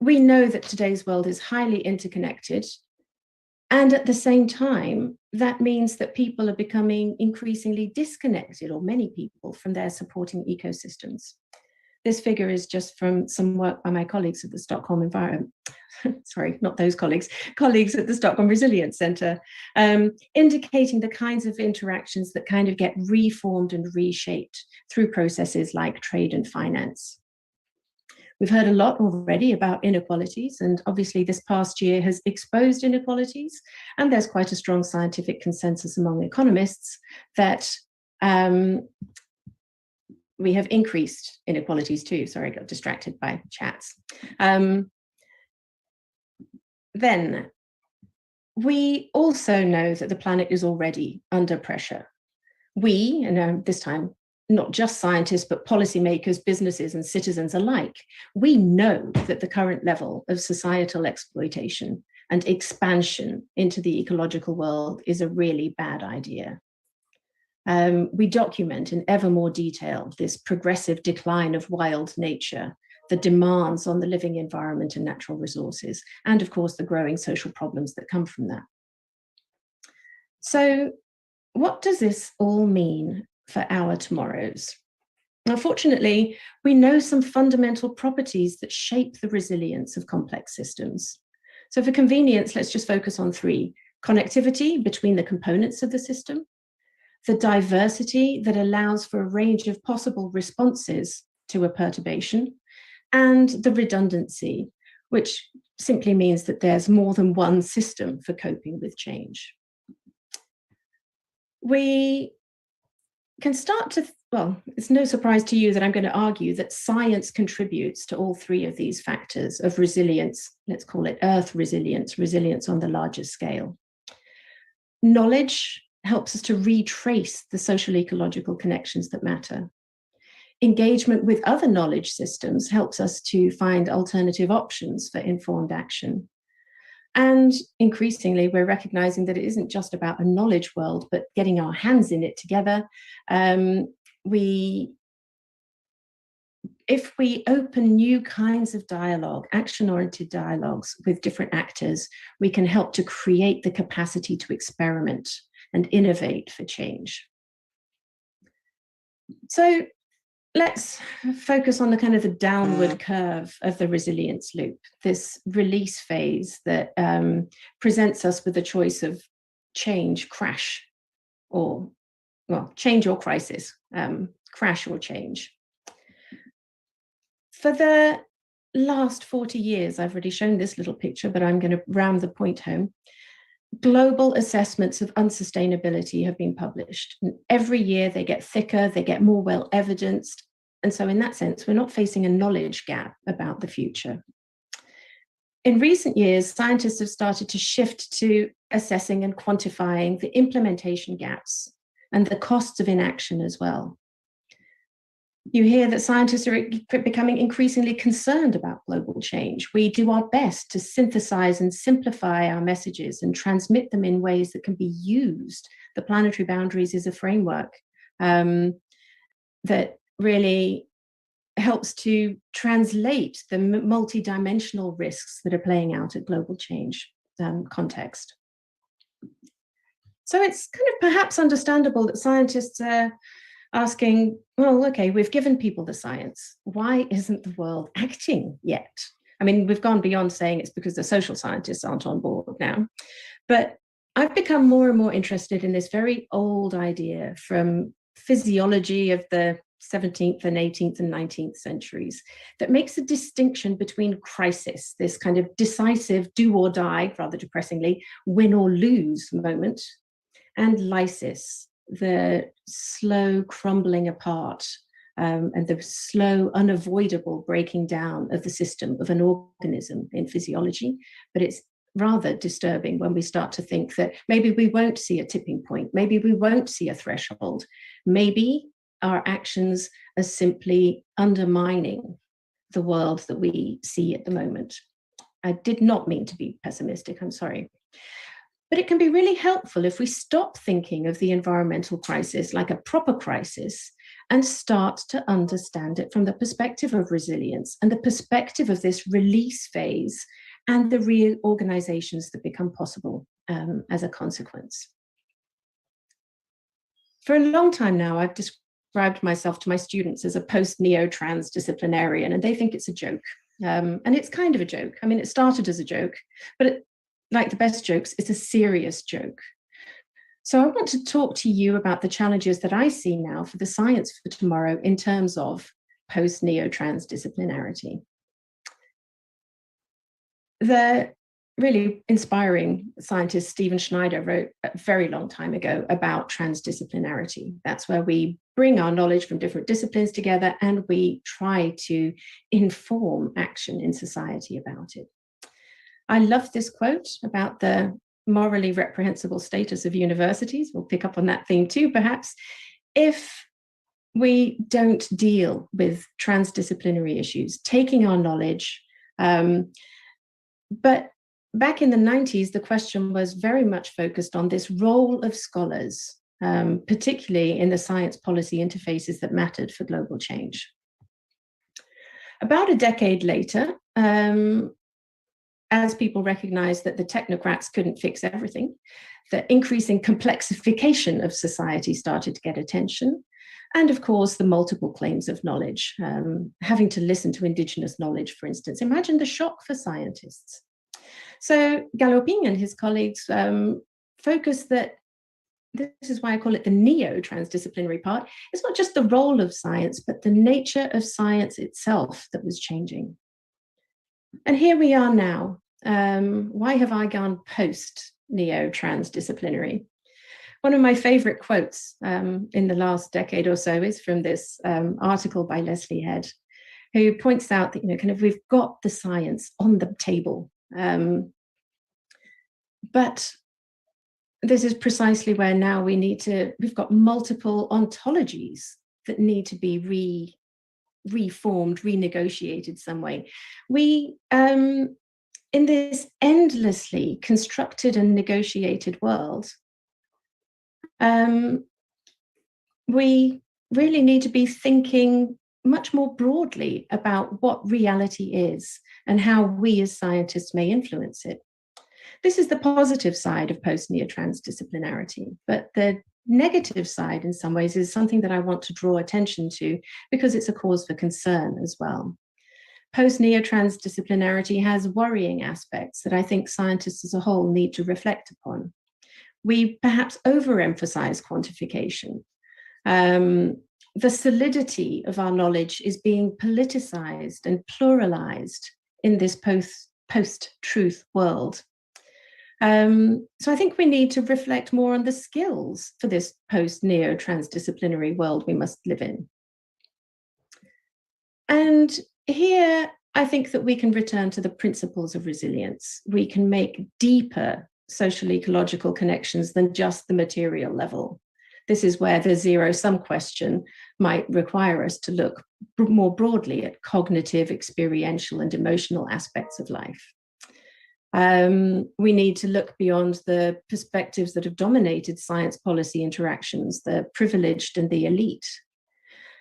We know that today's world is highly interconnected, and at the same time, that means that people are becoming increasingly disconnected, or many people, from their supporting ecosystems. This figure is just from some work by my colleagues at the Stockholm Environment, sorry, not those colleagues at the Stockholm Resilience Centre, indicating the kinds of interactions that kind of get reformed and reshaped through processes like trade and finance. We've heard a lot already about inequalities, and obviously this past year has exposed inequalities, and there's quite a strong scientific consensus among economists that we have increased inequalities too. Sorry, I got distracted by chats. Then we also know that the planet is already under pressure. We, and this time, not just scientists, but policymakers, businesses, and citizens alike, we know that the current level of societal exploitation and expansion into the ecological world is a really bad idea. We document in ever more detail this progressive decline of wild nature, the demands on the living environment and natural resources, and of course, the growing social problems that come from that. So what does this all mean for our tomorrows? Now, fortunately, we know some fundamental properties that shape the resilience of complex systems. So for convenience, let's just focus on 3: connectivity between the components of the system, the diversity that allows for a range of possible responses to a perturbation, and the redundancy, which simply means that there's more than one system for coping with change. We can start to, well, it's no surprise to you that I'm going to argue that science contributes to all 3 of these factors of resilience. Let's call it Earth resilience, resilience on the larger scale. Knowledge helps us to retrace the social ecological connections that matter. Engagement with other knowledge systems helps us to find alternative options for informed action. And increasingly, we're recognizing that it isn't just about a knowledge world, but getting our hands in it together. If we open new kinds of dialogue, action-oriented dialogues with different actors, we can help to create the capacity to experiment and innovate for change. So let's focus on the kind of the downward curve of the resilience loop, this release phase that presents us with the choice of change, crash, or, well, change or crisis, crash or change. For the last 40 years, I've already shown this little picture, but I'm going to round the point home. Global assessments of unsustainability have been published. And every year they get thicker, they get more well evidenced. And so in that sense, we're not facing a knowledge gap about the future. In recent years, scientists have started to shift to assessing and quantifying the implementation gaps and the costs of inaction as well. You hear that scientists are becoming increasingly concerned about global change. We do our best to synthesize and simplify our messages and transmit them in ways that can be used. The planetary boundaries is a framework that really helps to translate the multidimensional risks that are playing out at global change context. So it's kind of perhaps understandable that scientists are asking, well, okay, we've given people the science. Why isn't the world acting yet? I mean, we've gone beyond saying it's because the social scientists aren't on board now. But I've become more and more interested in this very old idea from physiology of the 17th and 18th and 19th centuries that makes a distinction between crisis, this kind of decisive do or die, rather depressingly, win or lose moment, and lysis, the slow crumbling apart and the slow, unavoidable breaking down of the system of an organism in physiology. But it's rather disturbing when we start to think that maybe we won't see a tipping point, maybe we won't see a threshold, maybe our actions are simply undermining the world that we see at the moment. I did not mean to be pessimistic, I'm sorry. But it can be really helpful if we stop thinking of the environmental crisis like a proper crisis and start to understand it from the perspective of resilience and the perspective of this release phase and the reorganizations that become possible as a consequence. For a long time now, I've described myself to my students as a post-neo-transdisciplinarian, and they think it's a joke. And it's kind of a joke. I mean, it started as a joke, but like the best jokes, it's a serious joke. So I want to talk to you about the challenges that I see now for the science for tomorrow in terms of post-neo-transdisciplinarity. The really inspiring scientist Stephen Schneider wrote a very long time ago about transdisciplinarity. That's where we bring our knowledge from different disciplines together and we try to inform action in society about it. I love this quote about the morally reprehensible status of universities. We'll pick up on that theme too, perhaps. If we don't deal with transdisciplinary issues, taking our knowledge, but back in the 90s, the question was very much focused on this role of scholars, particularly in the science policy interfaces that mattered for global change. About a decade later, as people recognized that the technocrats couldn't fix everything, the increasing complexification of society started to get attention. And of course, the multiple claims of knowledge, having to listen to indigenous knowledge, for instance. Imagine the shock for scientists. So Galopin and his colleagues focused that, this is why I call it the neo-transdisciplinary part, it's not just the role of science, but the nature of science itself that was changing. And here we are now. Why have I gone post-neo-transdisciplinary? One of my favorite quotes in the last decade or so is from this article by Leslie Head, who points out that, kind of we've got the science on the table, but this is precisely where now we've got multiple ontologies that need to be reformed, renegotiated some way. We, in this endlessly constructed and negotiated world, we really need to be thinking much more broadly about what reality is and how we as scientists may influence it. This is the positive side of post-neo-transdisciplinarity, but the negative side in some ways is something that I want to draw attention to because it's a cause for concern as well. Post-neo-transdisciplinarity has worrying aspects that I think scientists as a whole need to reflect upon. We perhaps overemphasize quantification. The solidity of our knowledge is being politicized and pluralized in this post-truth world. So I think we need to reflect more on the skills for this post-neo-transdisciplinary world we must live in. And here, I think that we can return to the principles of resilience. We can make deeper social ecological connections than just the material level. This is where the zero-sum question might require us to look more broadly at cognitive, experiential, and emotional aspects of life. We need to look beyond the perspectives that have dominated science policy interactions, the privileged and the elite.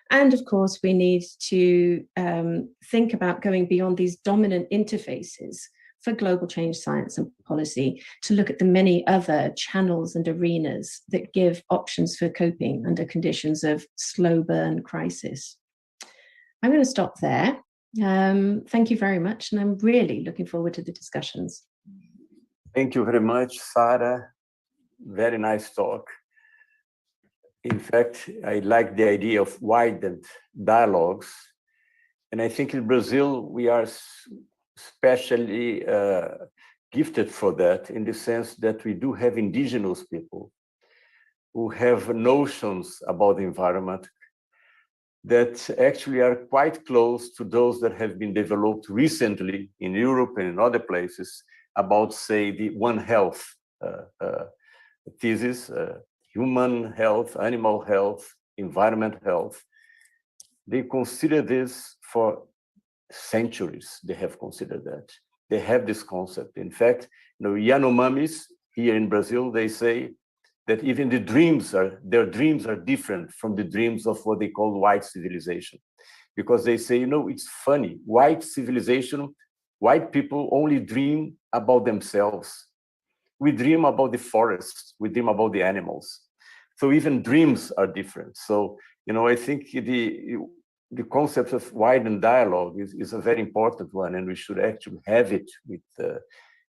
And of course, we need to think about going beyond these dominant interfaces for global change science and policy to look at the many other channels and arenas that give options for coping under conditions of slow burn crisis. I'm going to stop there. Thank you very much, and I'm really looking forward to the discussions. Thank you very much, Sarah. Very nice talk. In fact, I like the idea of widened dialogues. And I think in Brazil, we are especially gifted for that, in the sense that we do have indigenous people who have notions about the environment that actually are quite close to those that have been developed recently in Europe and in other places about, say, the One Health thesis, human health, animal health, environment health. They consider this for centuries. They have considered that. They have this concept. In fact, Yanomamis here in Brazil, they say that even their dreams are different from the dreams of what they call white civilization. Because they say, it's funny, white civilization, white people only dream about themselves. We dream about the forest, we dream about the animals. So even dreams are different. So, I think the concept of widened dialogue is a very important one, and we should actually have it with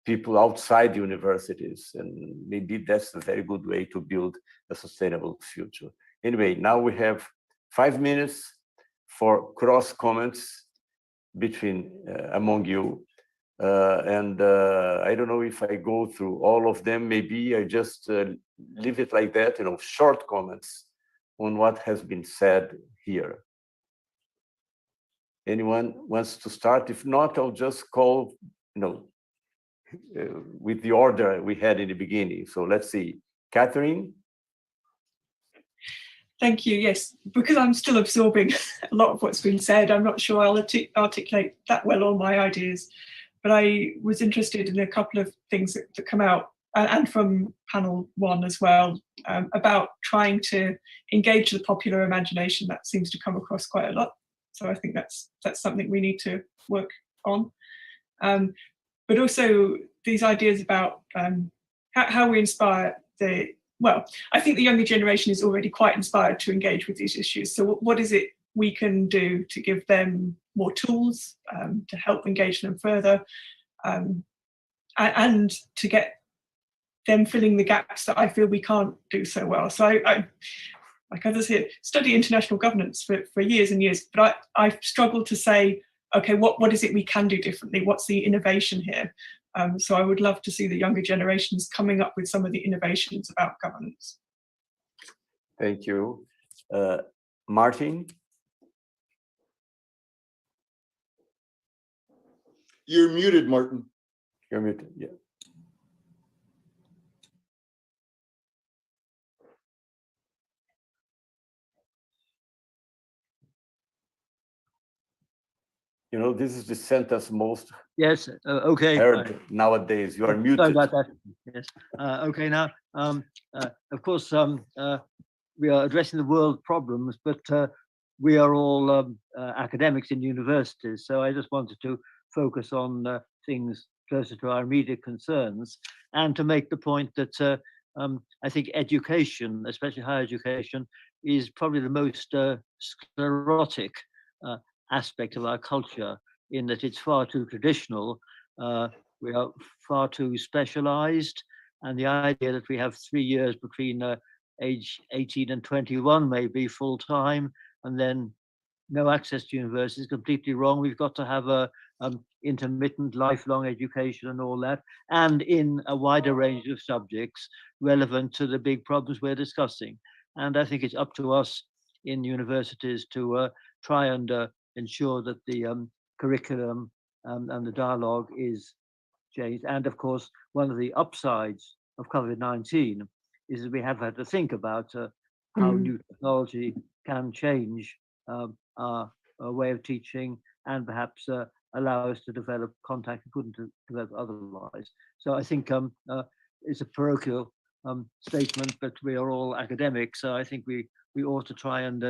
people outside universities. And maybe that's a very good way to build a sustainable future. Anyway, now we have 5 minutes for cross comments among you. I don't know if I go through all of them. Maybe I just leave it like that, short comments on what has been said here. Anyone wants to start? If not, I'll just call, with the order we had in the beginning. So let's see, Catherine. Thank you. Yes, because I'm still absorbing a lot of what's been said, I'm not sure I'll articulate that well all my ideas. But I was interested in a couple of things that come out, and from panel one as well, about trying to engage the popular imagination. That seems to come across quite a lot. So I think that's something we need to work on. But also these ideas about how we inspire I think the younger generation is already quite inspired to engage with these issues. So what is it we can do to give them more tools, to help engage them further, and to get them filling the gaps that I feel we can't do so well. So I like others here, study international governance for years and years, but I've struggled to say, okay, what is it we can do differently? What's the innovation here? So I would love to see the younger generations coming up with some of the innovations about governance. Thank you. Martin? You're muted, Martin. You're muted, yeah. This is the sentence most okay. heard nowadays. You are muted. Sorry about that. Yes. Okay, now, of course, we are addressing the world problems, but we are all academics in universities. So I just wanted to focus on things closer to our immediate concerns, and to make the point that I think education, especially higher education, is probably the most sclerotic aspect of our culture, in that it's far too traditional. We are far too specialized, and the idea that we have 3 years between age 18 and 21 maybe full time, and then no access to university is completely wrong. We've got to have a intermittent lifelong education and all that, and in a wider range of subjects relevant to the big problems we're discussing. And I think it's up to us in universities to try and ensure that the curriculum and the dialogue is changed. And of course, one of the upsides of COVID-19 is that we have had to think about how new technology can change our way of teaching, and perhaps allow us to develop contact we couldn't develop otherwise. So I think it's a parochial statement, but we are all academics. So I think we ought to try and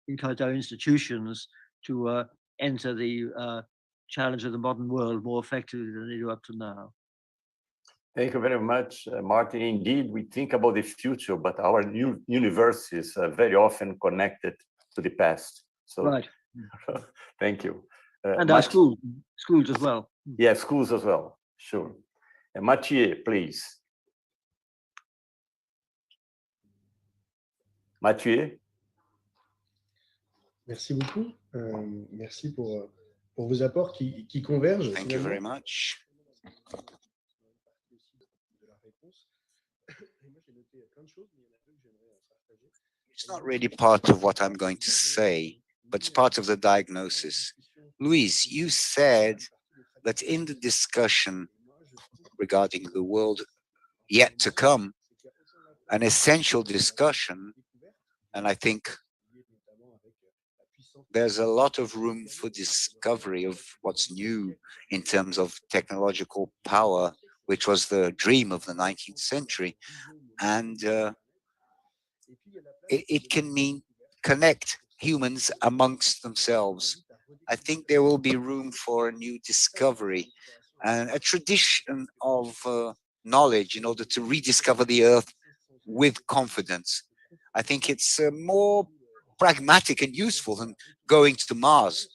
encourage our institutions to enter the challenge of the modern world more effectively than they do up to now. Thank you very much, Martin. Indeed, we think about the future, but our new universe is very often connected to the past. So, right. Thank you. And our schools as well. Yeah, schools as well. Sure. Mathieu, please. Mathieu. Merci beaucoup. Merci pour vos apports qui convergent. Thank you very much. It's not really part of what I'm going to say, but it's part of the diagnosis. Luiz, you said that in the discussion regarding the world yet to come, an essential discussion, and I think there's a lot of room for discovery of what's new in terms of technological power, which was the dream of the 19th century. And it can mean connect humans amongst themselves. I think there will be room for a new discovery and a tradition of knowledge in order to rediscover the earth with confidence. I think it's more pragmatic and useful than going to Mars.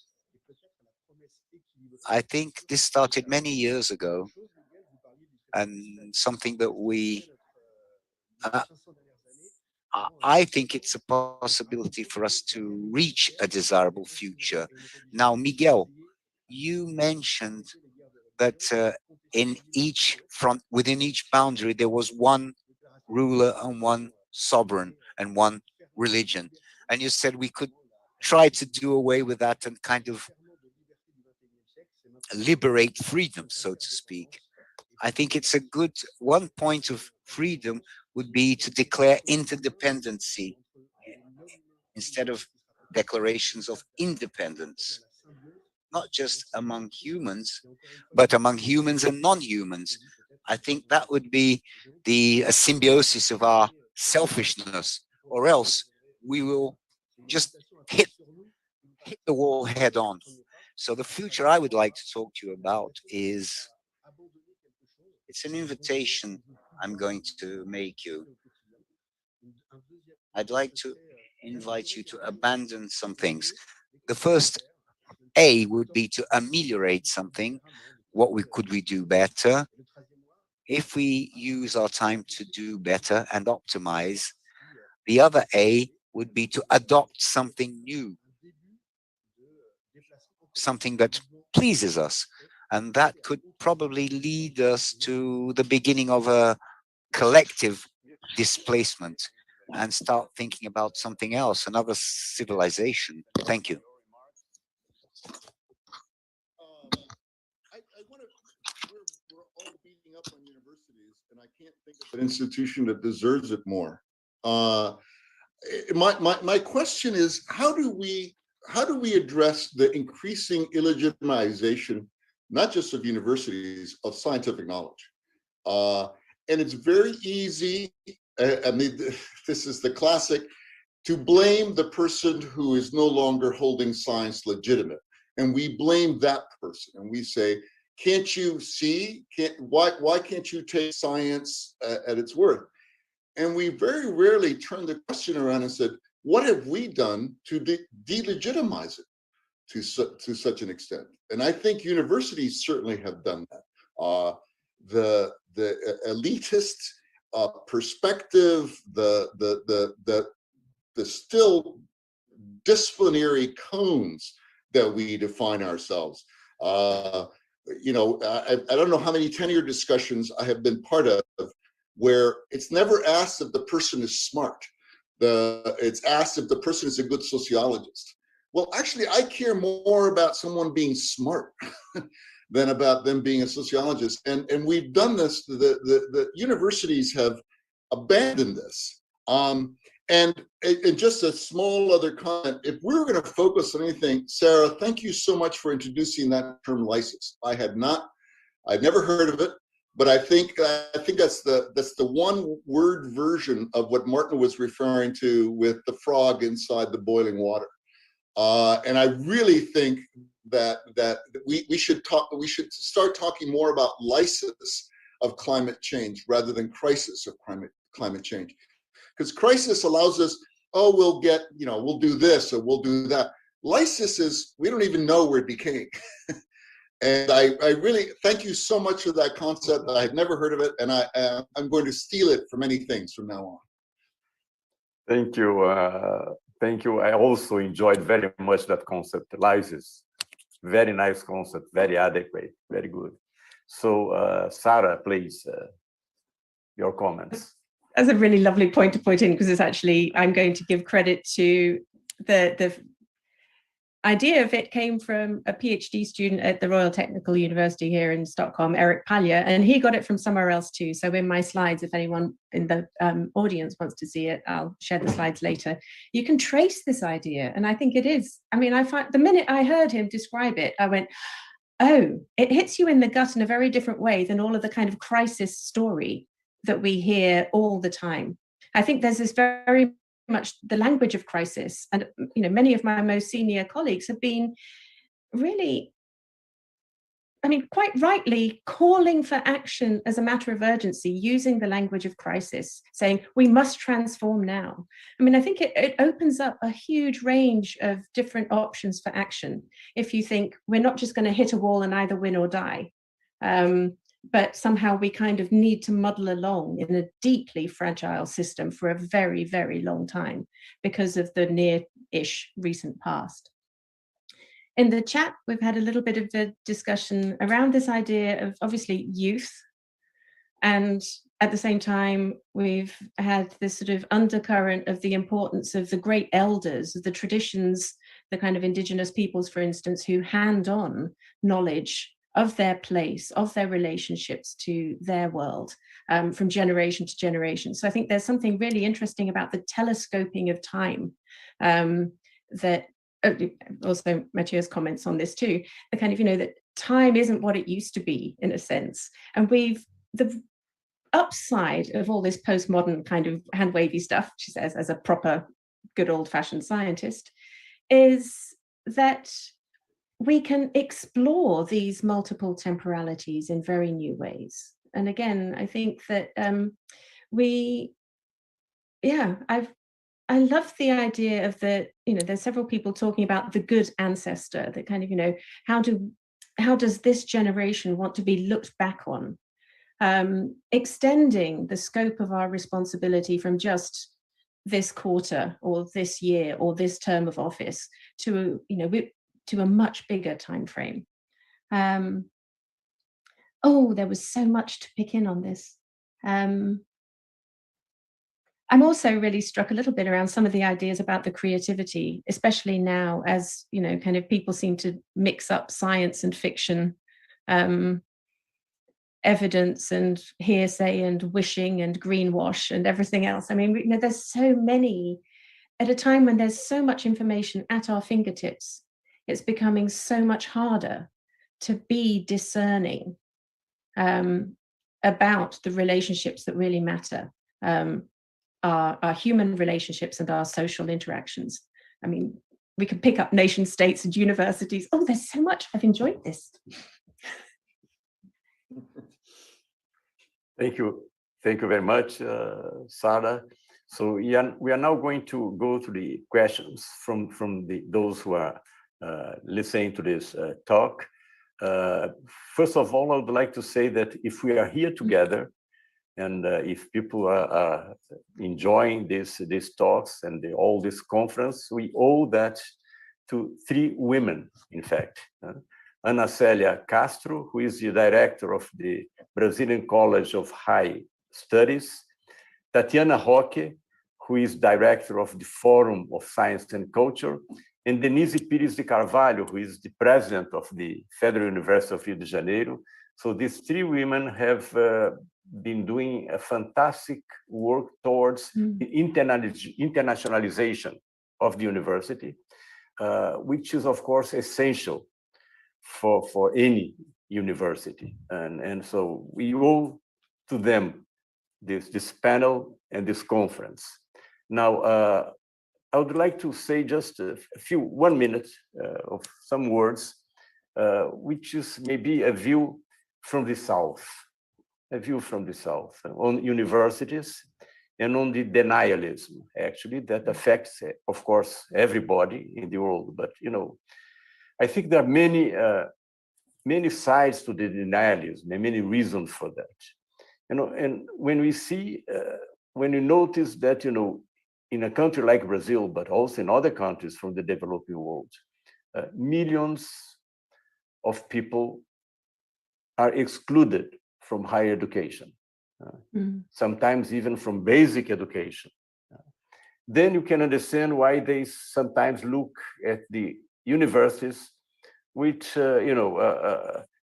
I think this started many years ago, and something that we I think it's a possibility for us to reach a desirable future. Now, Miguel, you mentioned that in each front, within each boundary, there was one ruler and one sovereign and one religion. And you said we could try to do away with that and kind of liberate freedom, so to speak. I think it's a good one point of freedom would be to declare interdependency instead of declarations of independence, not just among humans, but among humans and non-humans. I think that would be a symbiosis of our selfishness, or else we will just hit the wall head on. So the future I would like to talk to you about is, it's an invitation I'm going to make you. I'd like to invite you to abandon some things. The first A would be to ameliorate something. What could we do better? If we use our time to do better and optimize, the other A would be to adopt something new, something that pleases us. And that could probably lead us to the beginning of a collective displacement and start thinking about something else, another civilization. Thank you. We're all beating up on universities, and I can't think of an institution that deserves it more. My question is, how do we address the increasing illegitimization, not just of universities, of scientific knowledge? And it's very easy, I mean, this is the classic, to blame the person who is no longer holding science legitimate. And we blame that person, and we say, can't you see, why can't you take science at its worth? And we very rarely turn the question around and said, what have we done to delegitimize it to such an extent? And I think universities certainly have done that. The elitist perspective, the still disciplinary cones that we define ourselves. You know, I don't know how many tenure discussions I have been part of where it's never asked if the person is smart. It's asked if the person is a good sociologist. Well, actually, I care more about someone being smart than about them being a sociologist. And we've done this, the universities have abandoned this. And just a small other comment, if we were going to focus on anything, Sarah, thank you so much for introducing that term lysis. I'd never heard of it, but I think that's the one word version of what Martin was referring to with the frog inside the boiling water. And I really think that we should start talking more about lysis of climate change rather than crisis of climate change. Because crisis allows us, oh, we'll do this or we'll do that. Lysis is, we don't even know where it became. And I really thank you so much for that concept. I had never heard of it, and I'm going to steal it for many things from now on. Thank you. Thank you. I also enjoyed very much that concept, lysis. Very nice concept, very adequate, very good. So, Sarah, please, your comments. That's a really lovely point to put in, because it's actually, I'm going to give credit to the idea of it came from a PhD student at the Royal Technical University here in Stockholm, Eric Pallier, and he got it from somewhere else too. So in my slides, if anyone in the audience wants to see it, I'll share the slides later. You can trace this idea, and I think it is. I mean, I find the minute I heard him describe it, I went, oh, it hits you in the gut in a very different way than all of the kind of crisis story that we hear all the time. I think there's this very much the language of crisis, and many of my most senior colleagues have been really, I mean, quite rightly calling for action as a matter of urgency, using the language of crisis, saying we must transform now. I mean, I think it opens up a huge range of different options for action. If you think we're not just going to hit a wall and either win or die, but somehow we kind of need to muddle along in a deeply fragile system for a very, very long time because of the near-ish recent past. In the chat, we've had a little bit of a discussion around this idea of obviously youth. And at the same time, we've had this sort of undercurrent of the importance of the great elders, of the traditions, the kind of indigenous peoples, for instance, who hand on knowledge of their place, of their relationships to their world, from generation to generation. So I think there's something really interesting about the telescoping of time that also Mathieu's comments on this too, the kind of, that time isn't what it used to be in a sense. And the upside of all this postmodern kind of hand wavy stuff, she says, as a proper good old fashioned scientist, is that we can explore these multiple temporalities in very new ways. And again, I think that I love the idea of there's several people talking about the good ancestor, that kind of, how does this generation want to be looked back on? Extending the scope of our responsibility from just this quarter or this year or this term of office to, to a much bigger time frame. Oh, there was so much to pick in on this. I'm also really struck a little bit around some of the ideas about the creativity, especially now as, kind of people seem to mix up science and fiction, evidence and hearsay and wishing and greenwash and everything else. I mean, there's so many, at a time when there's so much information at our fingertips, it's becoming so much harder to be discerning about the relationships that really matter, our human relationships and our social interactions. I mean, we can pick up nation states and universities. Oh, there's so much. I've enjoyed this. Thank you. Thank you very much, Sarah. So we are now going to go to the questions from those who are listening to this talk. First of all, I would like to say that if we are here together, and if people are enjoying these talks and all this conference, we owe that to three women, in fact. Ana Célia Castro, who is the director of the Brazilian College of High Studies, Tatiana Roque, who is director of the Forum of Science and Culture, and Denise Pires de Carvalho, who is the president of the Federal University of Rio de Janeiro. So these three women have been doing a fantastic work towards the internationalization of the university, which is, of course, essential for any university. And so we owe to them this panel and this conference. Now, I would like to say just 1 minute of some words which is maybe a view from the South, on universities and on the denialism, actually, that affects, of course, everybody in the world. But, I think there are many sides to the denialism and many reasons for that. And when we see, when you notice that, in a country like Brazil, but also in other countries from the developing world, millions of people are excluded from higher education, sometimes even from basic education. Then you can understand why they sometimes look at the universities with,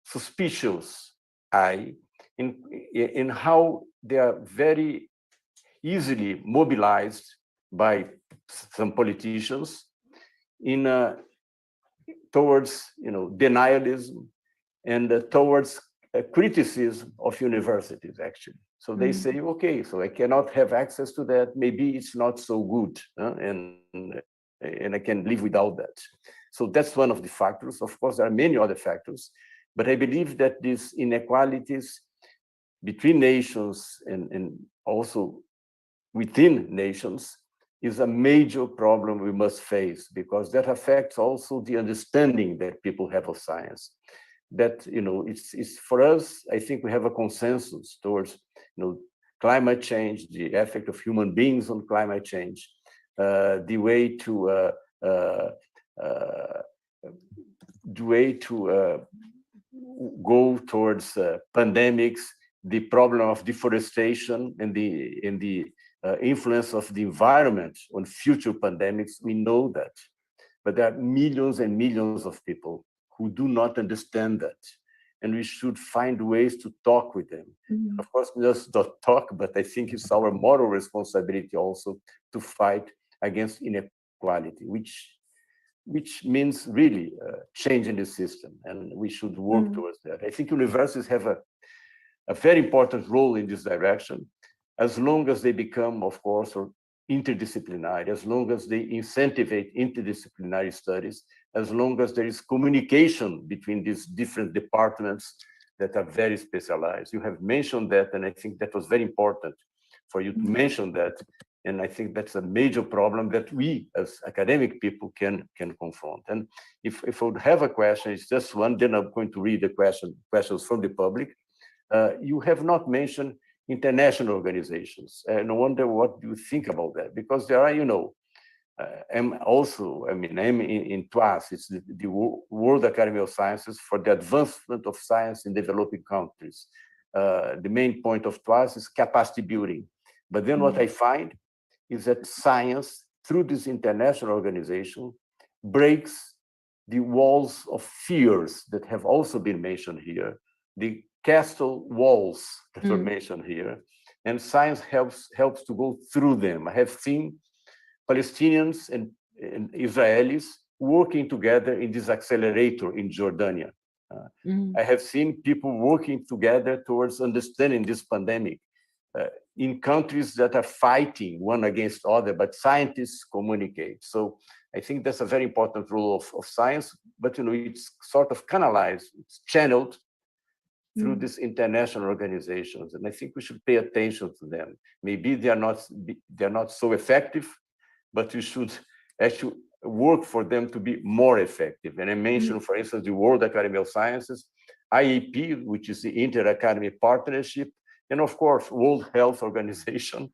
suspicious eye in how they are very easily mobilized by some politicians towards denialism and towards criticism of universities, actually. So they say, okay, so I cannot have access to that. Maybe it's not so good, and I can live without that. So that's one of the factors. Of course, there are many other factors, but I believe that these inequalities between nations and also within nations is a major problem we must face, because that affects also the understanding that people have of science. That, it's for us, I think we have a consensus towards, climate change, the effect of human beings on climate change, the way to go towards pandemics, the problem of deforestation and the influence of the environment on future pandemics. We know that, but there are millions and millions of people who do not understand that, and we should find ways to talk with them. Of course, just not talk, but I think it's our moral responsibility also to fight against inequality, which means really changing the system, and we should work towards that. I think universities have a very important role in this direction, as long as they become, of course, interdisciplinary, as long as they incentivize interdisciplinary studies, as long as there is communication between these different departments that are very specialized. You have mentioned that, and I think that was very important for you to mention that. And I think that's a major problem that we as academic people can confront. And if I would have a question, it's just one, then I'm going to read the questions from the public. You have not mentioned international organizations. And I wonder what you think about that, because there are, I'm in TWAS, it's the World Academy of Sciences for the Advancement of Science in Developing Countries. The main point of TWAS is capacity building. But then what I find is that science, through this international organization, breaks the walls of fears that have also been mentioned here, the castle walls that were mentioned here, and science helps to go through them. I have seen Palestinians and Israelis working together in this accelerator in Jordania. I have seen people working together towards understanding this pandemic in countries that are fighting one against other, but scientists communicate. So I think that's a very important role of science, but it's sort of canalized, it's channeled through these international organizations, and I think we should pay attention to them. Maybe they're not so effective, but we should actually work for them to be more effective. And I mentioned, for instance, the World Academy of Sciences, IEP, which is the Inter-Academy Partnership, and of course, World Health Organization,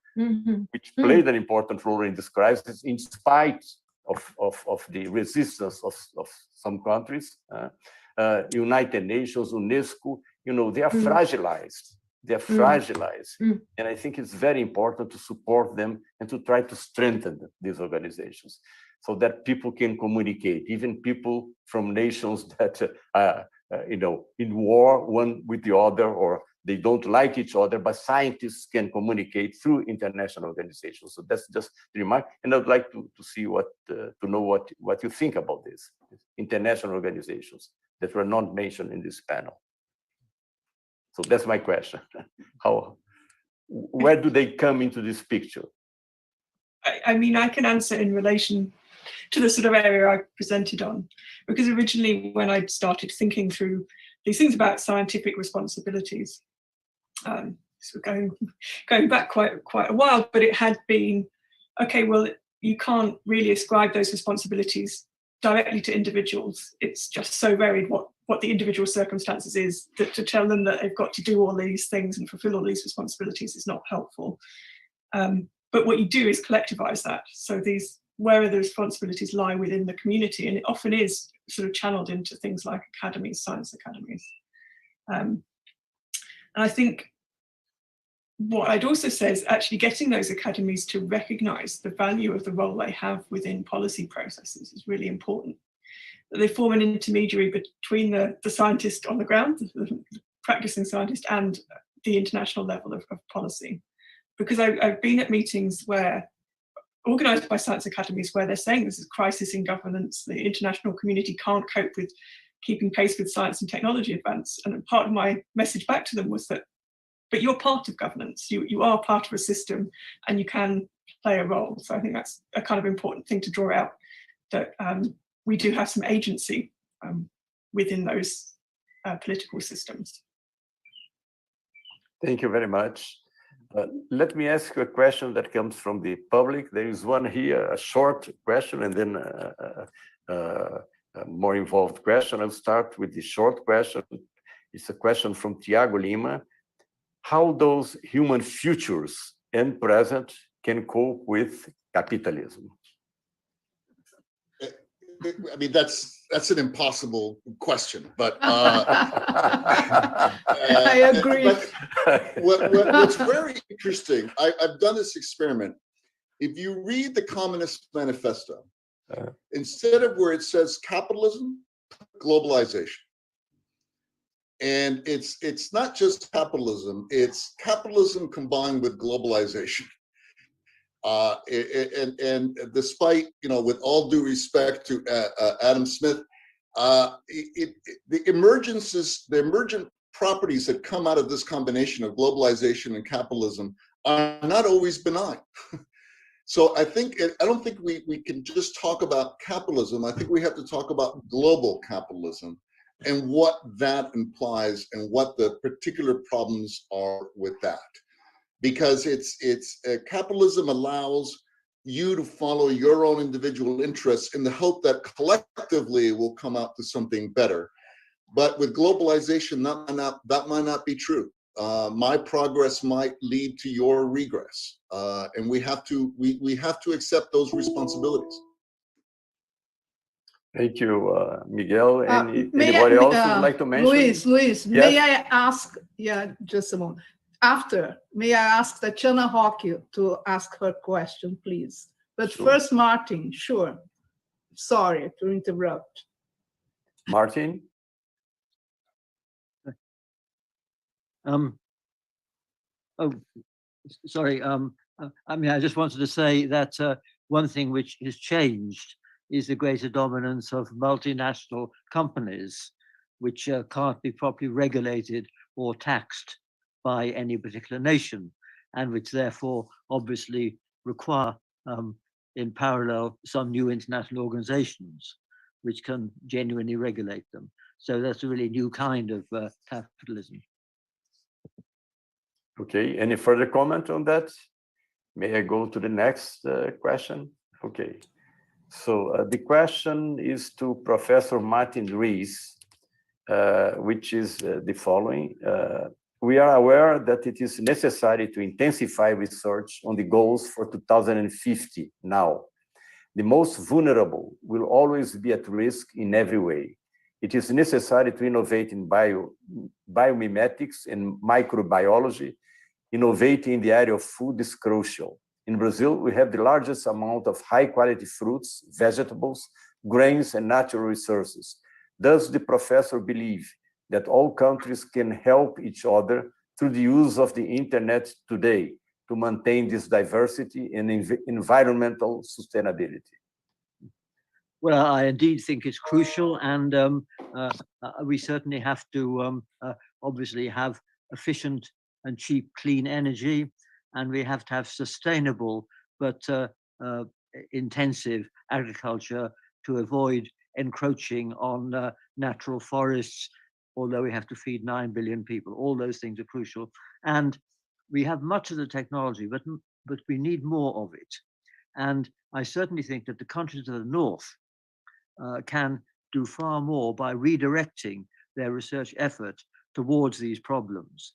which played an important role in this crisis, in spite of the resistance of some countries. United Nations, UNESCO, they are fragilized. They are fragilized. And I think it's very important to support them and to try to strengthen these organizations so that people can communicate, even people from nations that are, in war one with the other, or they don't like each other, but scientists can communicate through international organizations. So that's just the remark. And I'd like to see to know what you think about this, international organizations that were not mentioned in this panel. So that's my question. Where do they come into this picture? I mean, I can answer in relation to the sort of area I presented on. Because originally when I started thinking through these things about scientific responsibilities, so going back quite a while, but it had been, okay, well, you can't really ascribe those responsibilities directly to individuals. It's just so varied what the individual circumstances is, that to tell them that they've got to do all these things and fulfill all these responsibilities is not helpful. But what you do is collectivize that. So where the responsibilities lie within the community, and it often is sort of channeled into things like academies, science academies. And I think what I'd also say is actually getting those academies to recognize the value of the role they have within policy processes is really important. That they form an intermediary between the scientist on the ground, the practicing scientist, and the international level of policy. Because I've been at meetings organized by science academies where they're saying this is a crisis in governance, the international community can't cope with keeping pace with science and technology advance. And part of my message back to them was that, but you're part of governance, you are part of a system and you can play a role. So I think that's a kind of important thing to draw out, that we do have some agency within those political systems. Thank you very much. Let me ask you a question that comes from the public. There is one here, a short question, and then a more involved question. I'll start with the short question. It's a question from Tiago Lima. How those human futures and present can cope with capitalism? I mean, that's an impossible question, but I agree. What's very interesting, I've done this experiment. If you read the Communist Manifesto, instead of where it says capitalism, globalization. And it's not just capitalism, it's capitalism combined with globalization. And despite, with all due respect to Adam Smith, the emergent properties that come out of this combination of globalization and capitalism are not always benign. So I don't think we can just talk about capitalism. I think we have to talk about global capitalism and what that implies and what the particular problems are with that. Because capitalism allows you to follow your own individual interests in the hope that collectively will come out to something better. But with globalization, that might not be true. My progress might lead to your regress, and we have to accept those responsibilities. Thank you, Miguel. Anybody else would like to mention? Luiz, yes? May I ask? Yeah, just a moment. May I ask Tatiana Roque to ask her question, please? But sure. First, Martin, sure. Sorry to interrupt. Martin? Oh, sorry. I mean, I just wanted to say that one thing which has changed is the greater dominance of multinational companies, which can't be properly regulated or taxed by any particular nation, and which therefore obviously require in parallel some new international organizations which can genuinely regulate them. So that's a really new kind of capitalism. Okay, any further comment on that? May I go to the next question? Okay, so the question is to Professor Martin Rees, which is the following. We are aware that it is necessary to intensify research on the goals for 2050 now. The most vulnerable will always be at risk in every way. It is necessary to innovate in biomimetics and microbiology. Innovating in the area of food is crucial. In Brazil, we have the largest amount of high-quality fruits, vegetables, grains, and natural resources. Does the professor believe that all countries can help each other through the use of the internet today to maintain this diversity and environmental sustainability? Well, I indeed think it's crucial, and we certainly have to obviously have efficient and cheap, clean energy, and we have to have sustainable but intensive agriculture to avoid encroaching on natural forests, although we have to feed 9 billion people. All those things are crucial. And we have much of the technology, but we need more of it. And I certainly think that the countries of the North can do far more by redirecting their research effort towards these problems.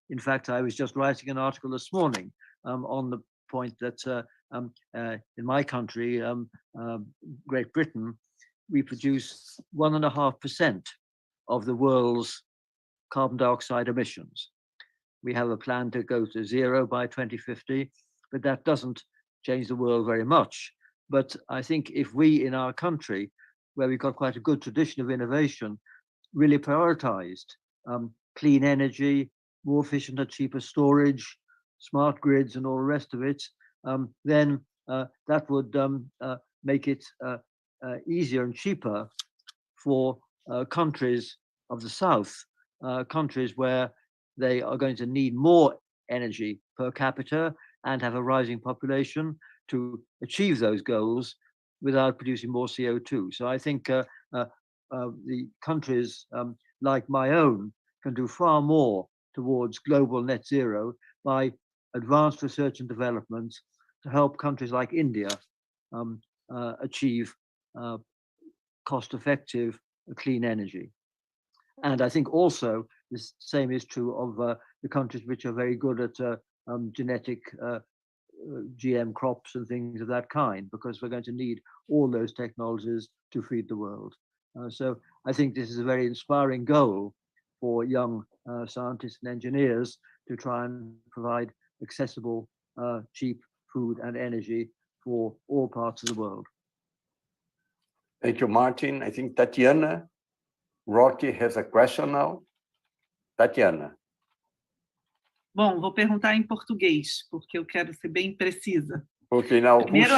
In fact, I was just writing an article this morning on the point that in my country, Great Britain, we produce 1.5% of the world's carbon dioxide emissions. We have a plan to go to zero by 2050, but that doesn't change the world very much. But I think if we in our country, where we've got quite a good tradition of innovation, really prioritized clean energy, more efficient and cheaper storage, smart grids and all the rest of it, then that would make it easier and cheaper for countries of the South, countries where they are going to need more energy per capita and have a rising population to achieve those goals without producing more CO2. So I think the countries like my own can do far more towards global net zero by advanced research and development to help countries like India achieve cost-effective clean energy. And I think also the same is true of the countries which are very good at genetic GM crops and things of that kind, because we're going to need all those technologies to feed the world. So I think this is a very inspiring goal for young scientists and engineers to try and provide accessible, cheap food and energy for all parts of the world. Thank you, Martin. I think Tatiana Rocky has a question now. Tatiana. Bom, vou perguntar em português, porque eu quero ser bem precisa. Okay, now Primeiro,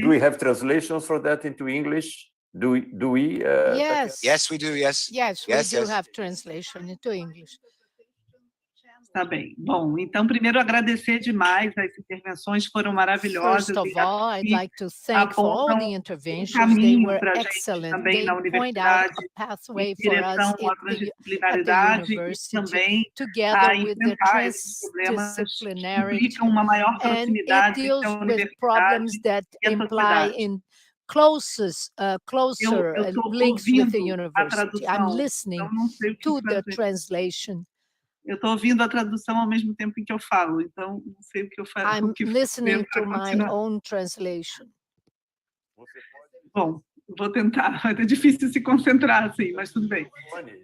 do we have translations for that into English? Do we? Yes. Yes, we do. Yes. Yes, we do have translation into English. Tá bem. Bom, então primeiro agradecer demais, as intervenções foram maravilhosas. First of all, I'd like to thank for all the interventions. They were excellent. They point out a pathway for us at the university, together with the transdisciplinarity, and it deals with problems that imply in closer links with the university. I'm listening to the translation. Eu estou ouvindo a tradução ao mesmo tempo em que eu falo, então não sei o que eu faço. I'm listening to my own translation. Bom, vou tentar. É difícil se concentrar assim, mas tudo bem.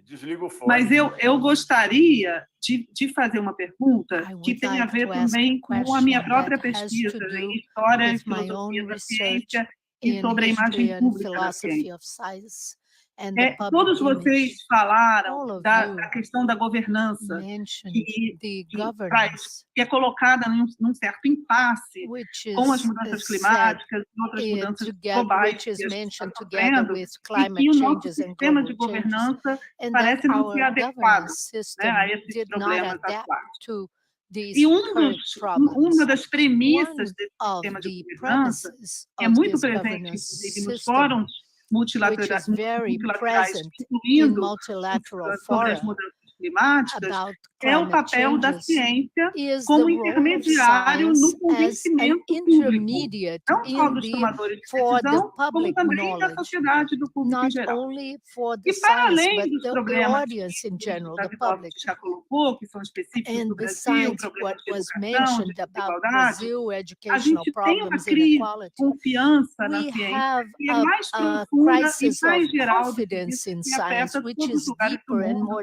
Desliga o fone. Mas eu gostaria de fazer uma pergunta que tem a ver também com a minha própria pesquisa em história e filosofia da ciência e sobre a imagem pública da ciência. Todos vocês falaram da questão da governança, que é colocada num certo impasse com as mudanças climáticas e outras mudanças globais que a gente está sofrendo, e que o nosso sistema de governança parece não ser adequado, né, a esses problemas atuais. E uma das premissas desse sistema de governança, que é muito presente, inclusive, nos fóruns multilaterais, incluindo sobre as mudanças climáticas, é o papel da ciência como intermediário no convencimento público, não só dos tomadores de decisão, como também da sociedade, do público em geral. E para além dos problemas que o Davidovich já colocou, que são específicos do Brasil, problemas de educação, de desigualdade, a gente tem uma crise de confiança na ciência, que é mais profunda e mais geral do que isso, que afeta todos os lugares do mundo,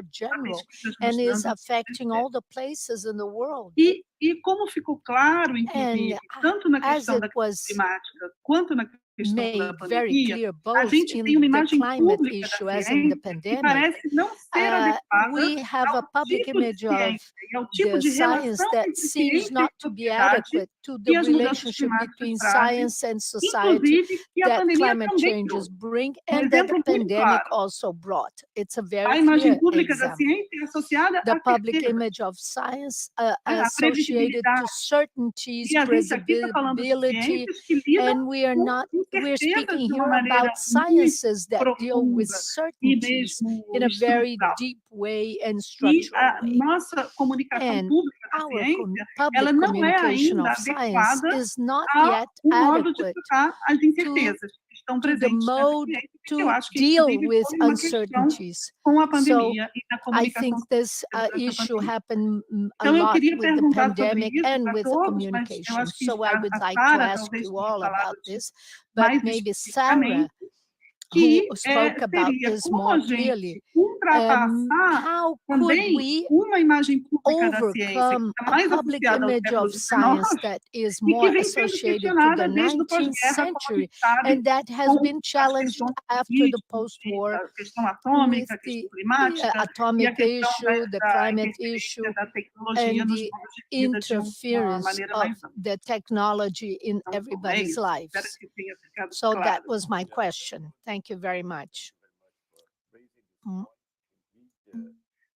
and is affecting all the places in the world. E como ficou claro, inclusive, tanto na questão da crise climática quanto na questão made da very pandemia, clear a both gente in tem uma the imagem climate pública issue da as in the ciência que pandemic. parece não ser adequada We have a ao public tipo de image of ciência e ao tipo the de science relação that entre seems ciência not e to be sociedade adequate to que the as mudanças relationship climáticas between trazem, science and society inclusive que a that pandemia climate também changes trouxe. bring Um and that the exemplo muito pandemic claro. also brought. It's a A very imagem clear pública da example. ciência é associada The à public certeza, image of science a associated to previsibilidade. certainties, E a gente aqui está falando de predictability, ciências que lidam and we are com not, we're incertezas speaking de uma here maneira about muito sciences that deal with profunda e certainties mesmo in a very estrutural. deep way and E structural a way. nossa comunicação And pública da our ciência, public ela não é communication ainda of science adequada is not a yet modo de adequate tratar as incertezas que estão to the presentes nessa mode ciência, que eu to acho que deal inclusive with foi uma questão uncertainties. com a So pandemia e na I comunicação think this durante a issue pandemia. happened a Então eu lot queria with the perguntar sobre pandemic isso and a with todos, mas eu communication. acho que So I would a like to Sara ask talvez you tenha all falado about disso this, but mais maybe Sarah, especificamente, who que spoke about seria this como more a gente clearly, ultrapassar how could também we uma imagem pública da ciência que overcome está a mais public associada ao image século of science XIX that is e que more vem sendo associated to the questionada desde o 19th pós-guerra, como a century gente sabe, and that has com been as challenged questões after the políticas, post-war a questão with atômica, a questão the climática e a atomic questão issue, the da climate interferência issue, da tecnologia and nos the modos de vida de uma interference maneira of mais ampla. the technology in Então, é everybody's isso. Espero lives. que tenha ficado So that claro. was my question. Thank you very much.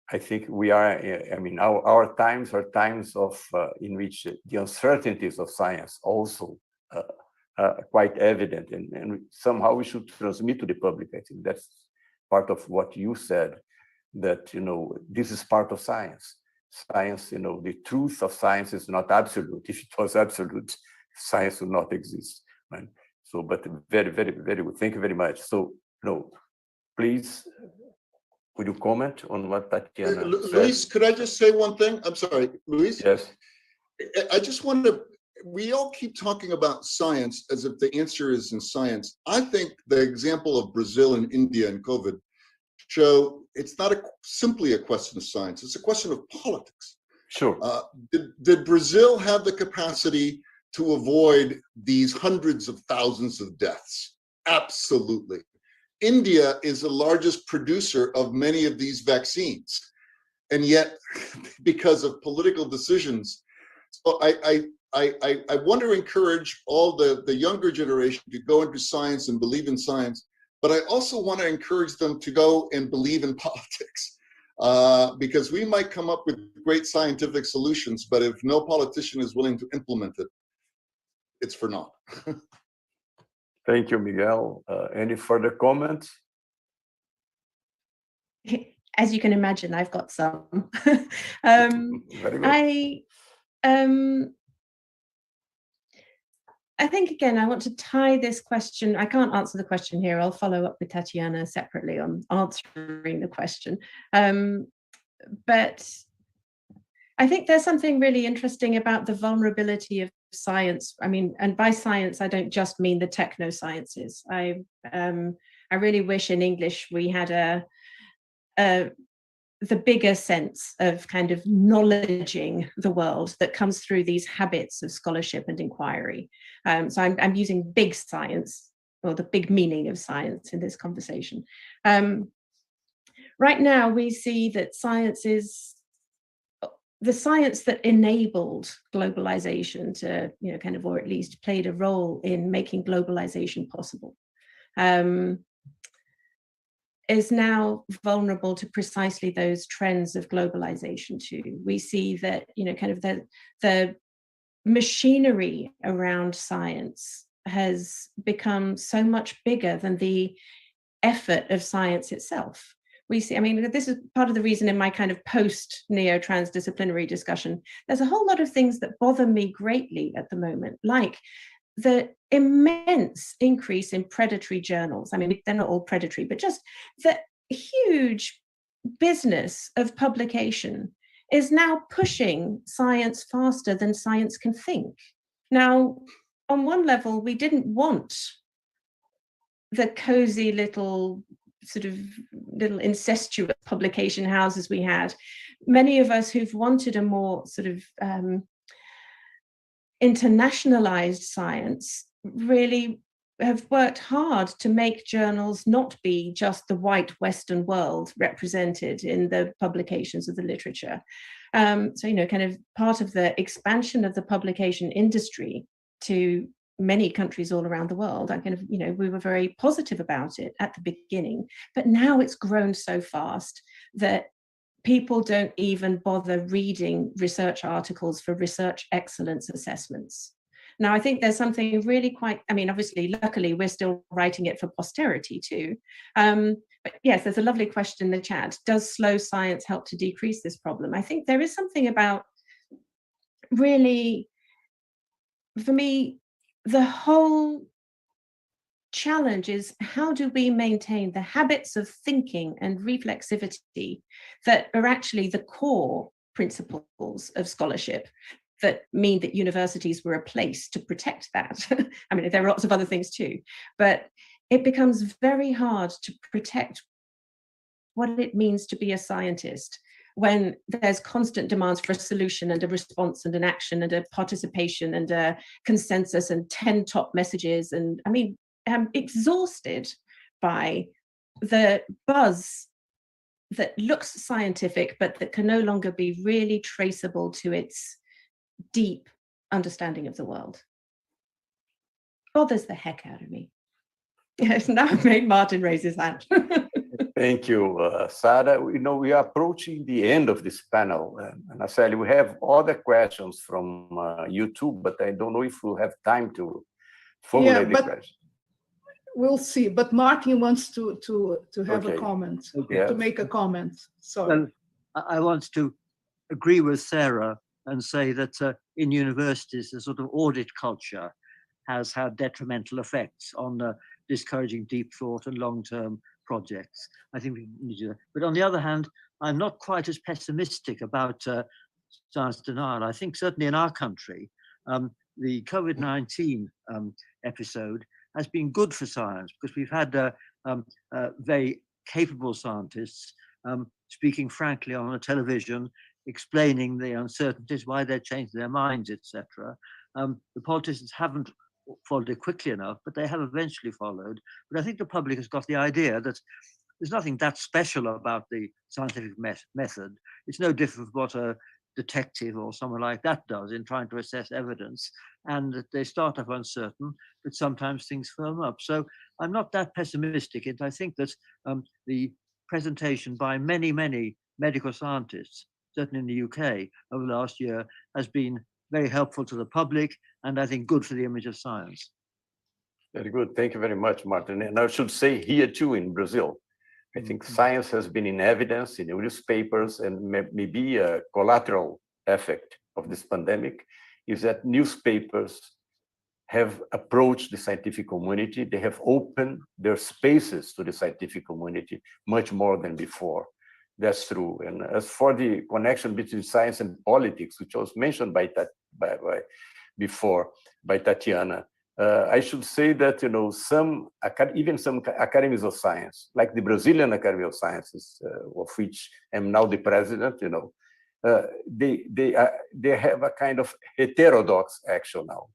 I think we are, I mean, our times are times of in which the uncertainties of science also are quite evident, and somehow we should transmit to the public. I think that's part of what you said, that, you know, this is part of science. Science, you know, the truth of science is not absolute. If it was absolute, science would not exist, right? So, but very, very, very good. Thank you very much. So, no, please, would you comment on what Tatiana said? Luiz, could I just say one thing? I'm sorry, Luiz? Yes. I just wanted to, we all keep talking about science as if the answer is in science. I think the example of Brazil and India and COVID show it's not simply a question of science, it's a question of politics. Sure. Did Brazil have the capacity to avoid these hundreds of thousands of deaths? Absolutely. India is the largest producer of many of these vaccines. And yet, because of political decisions, so I want to encourage all the younger generation to go into science and believe in science, but I also want to encourage them to go and believe in politics. Because we might come up with great scientific solutions, but if no politician is willing to implement it, it's for naught. Thank you, Miguel. Any further comments? As you can imagine, I've got some. Very good. I think, again, I want to tie this question. I can't answer the question here. I'll follow up with Tatiana separately on answering the question. But I think there's something really interesting about the vulnerability of science. I mean, and by science, I don't just mean the techno sciences. I really wish in English we had the bigger sense of kind of knowledging the world that comes through these habits of scholarship and inquiry. So I'm using big science, or the big meaning of science in this conversation. Right now, we see that science is the science that enabled globalization to, you know, kind of, or at least played a role in making globalization possible, is now vulnerable to precisely those trends of globalization too. We see that, you know, kind of the machinery around science has become so much bigger than the effort of science itself. We see, I mean, this is part of the reason in my kind of post-neo-transdisciplinary discussion, there's a whole lot of things that bother me greatly at the moment, like the immense increase in predatory journals. I mean, they're not all predatory, but just the huge business of publication is now pushing science faster than science can think. Now, on one level, we didn't want the cozy little incestuous publication houses we had. Many of us who've wanted a more sort of internationalized science really have worked hard to make journals not be just the white Western world represented in the publications of the literature. So, kind of part of the expansion of the publication industry to many countries all around the world, we were very positive about it at the beginning, but now it's grown so fast that people don't even bother reading research articles for research excellence assessments. Now, I think there's something really quite, obviously, luckily, we're still writing it for posterity too. But yes, there's a lovely question in the chat. Does slow science help to decrease this problem? I think there is something about really, for me, the whole challenge is how do we maintain the habits of thinking and reflexivity that are actually the core principles of scholarship, that mean that universities were a place to protect that. There are lots of other things too, but it becomes very hard to protect what it means to be a scientist when there's constant demands for a solution and a response and an action and a participation and a consensus and 10 top messages. And I'm exhausted by the buzz that looks scientific, but that can no longer be really traceable to its deep understanding of the world. Bothers the heck out of me. Yes, now I've made Martin raise his hand. Thank you, Sarah. We are approaching the end of this panel. And Araceli, we have other questions from YouTube, but I don't know if we'll have time to formulate the question. We'll see. But Martin wants to have a comment, to make a comment. Sorry. Well, I want to agree with Sarah and say that in universities, the sort of audit culture has had detrimental effects on discouraging deep thought and long-term projects. I think we need to do that. But on the other hand, I'm not quite as pessimistic about science denial. I think certainly in our country, the COVID-19 episode has been good for science because we've had very capable scientists speaking frankly on the television, explaining the uncertainties, why they're changing their minds, etc. The politicians haven't followed it quickly enough, but they have eventually followed. But I think the public has got the idea that there's nothing that special about the scientific method. It's no different from what a detective or someone like that does in trying to assess evidence, and that they start off uncertain, but sometimes things firm up. So I'm not that pessimistic, and I think that the presentation by many, many medical scientists, certainly in the UK over the last year, has been very helpful to the public, and I think good for the image of science. Very good. Thank you very much, Martin. And I should say here too, in Brazil, I think science has been in evidence in the newspapers, and maybe a collateral effect of this pandemic is that newspapers have approached the scientific community. They have opened their spaces to the scientific community much more than before. That's true. And as for the connection between science and politics, which was mentioned before by Tatiana, I should say that even some academies of science, like the Brazilian Academy of Sciences, of which I'm now the president, they have a kind of heterodox action now.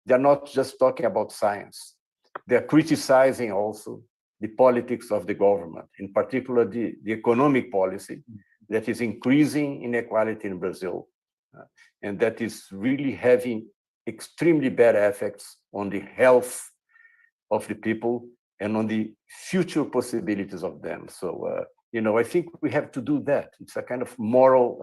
They're not just talking about science; they're criticizing also the politics of the government, in particular the economic policy that is increasing inequality in Brazil, and that is really having extremely bad effects on the health of the people and on the future possibilities of them. So, I think we have to do that. It's a kind of moral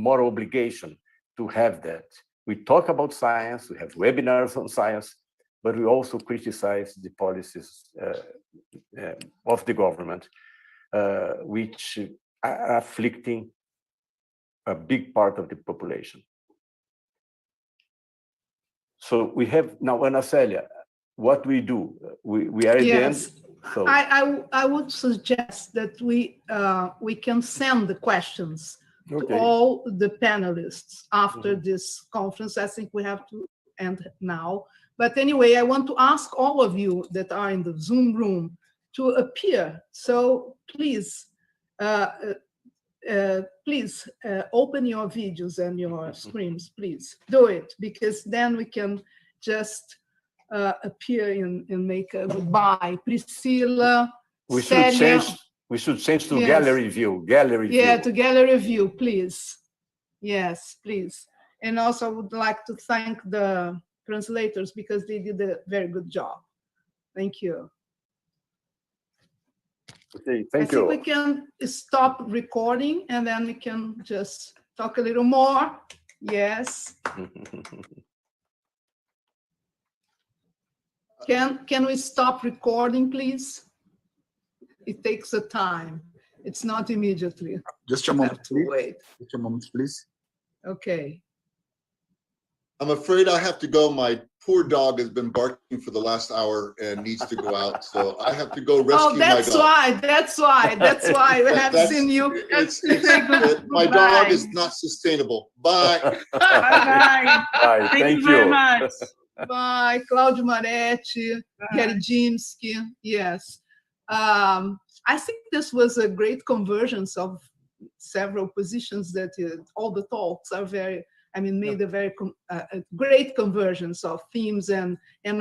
obligation to have that. We talk about science, we have webinars on science, but we also criticize the policies of the government, which are afflicting a big part of the population. So we have now, Anastasia, what we do, we are at the end. So I would suggest that we can send the questions to all the panelists after this conference. I think we have to end now. But anyway, I want to ask all of you that are in the Zoom room to appear. So please, open your videos and your screens, please do it, because then we can just appear and make a goodbye. Priscilla, We should change to Yes. gallery view. Gallery Yeah, view. to gallery view, please. Yes, please. And also I would like to thank the translators because they did a very good job. Thank you. Okay, I thank think you. we can stop recording and then we can just talk a little more. Yes. Can we stop recording, please? It takes a time. It's not immediately. Just a I moment, have to please. wait. Just a moment, please. Okay. I'm afraid I have to go. My poor dog has been barking for the last hour and needs to go out. So I have to go rescue Oh, that's my dog. why. That's why. That's why we have That's- seen you. My dog is not sustainable. Bye. Bye. Bye, Thank thank you very you. much. Bye, Claudio Maretti, Gary Jimsky. Yes. I think this was a great convergence of several positions that all the talks are very, I mean, made a very great convergence of themes and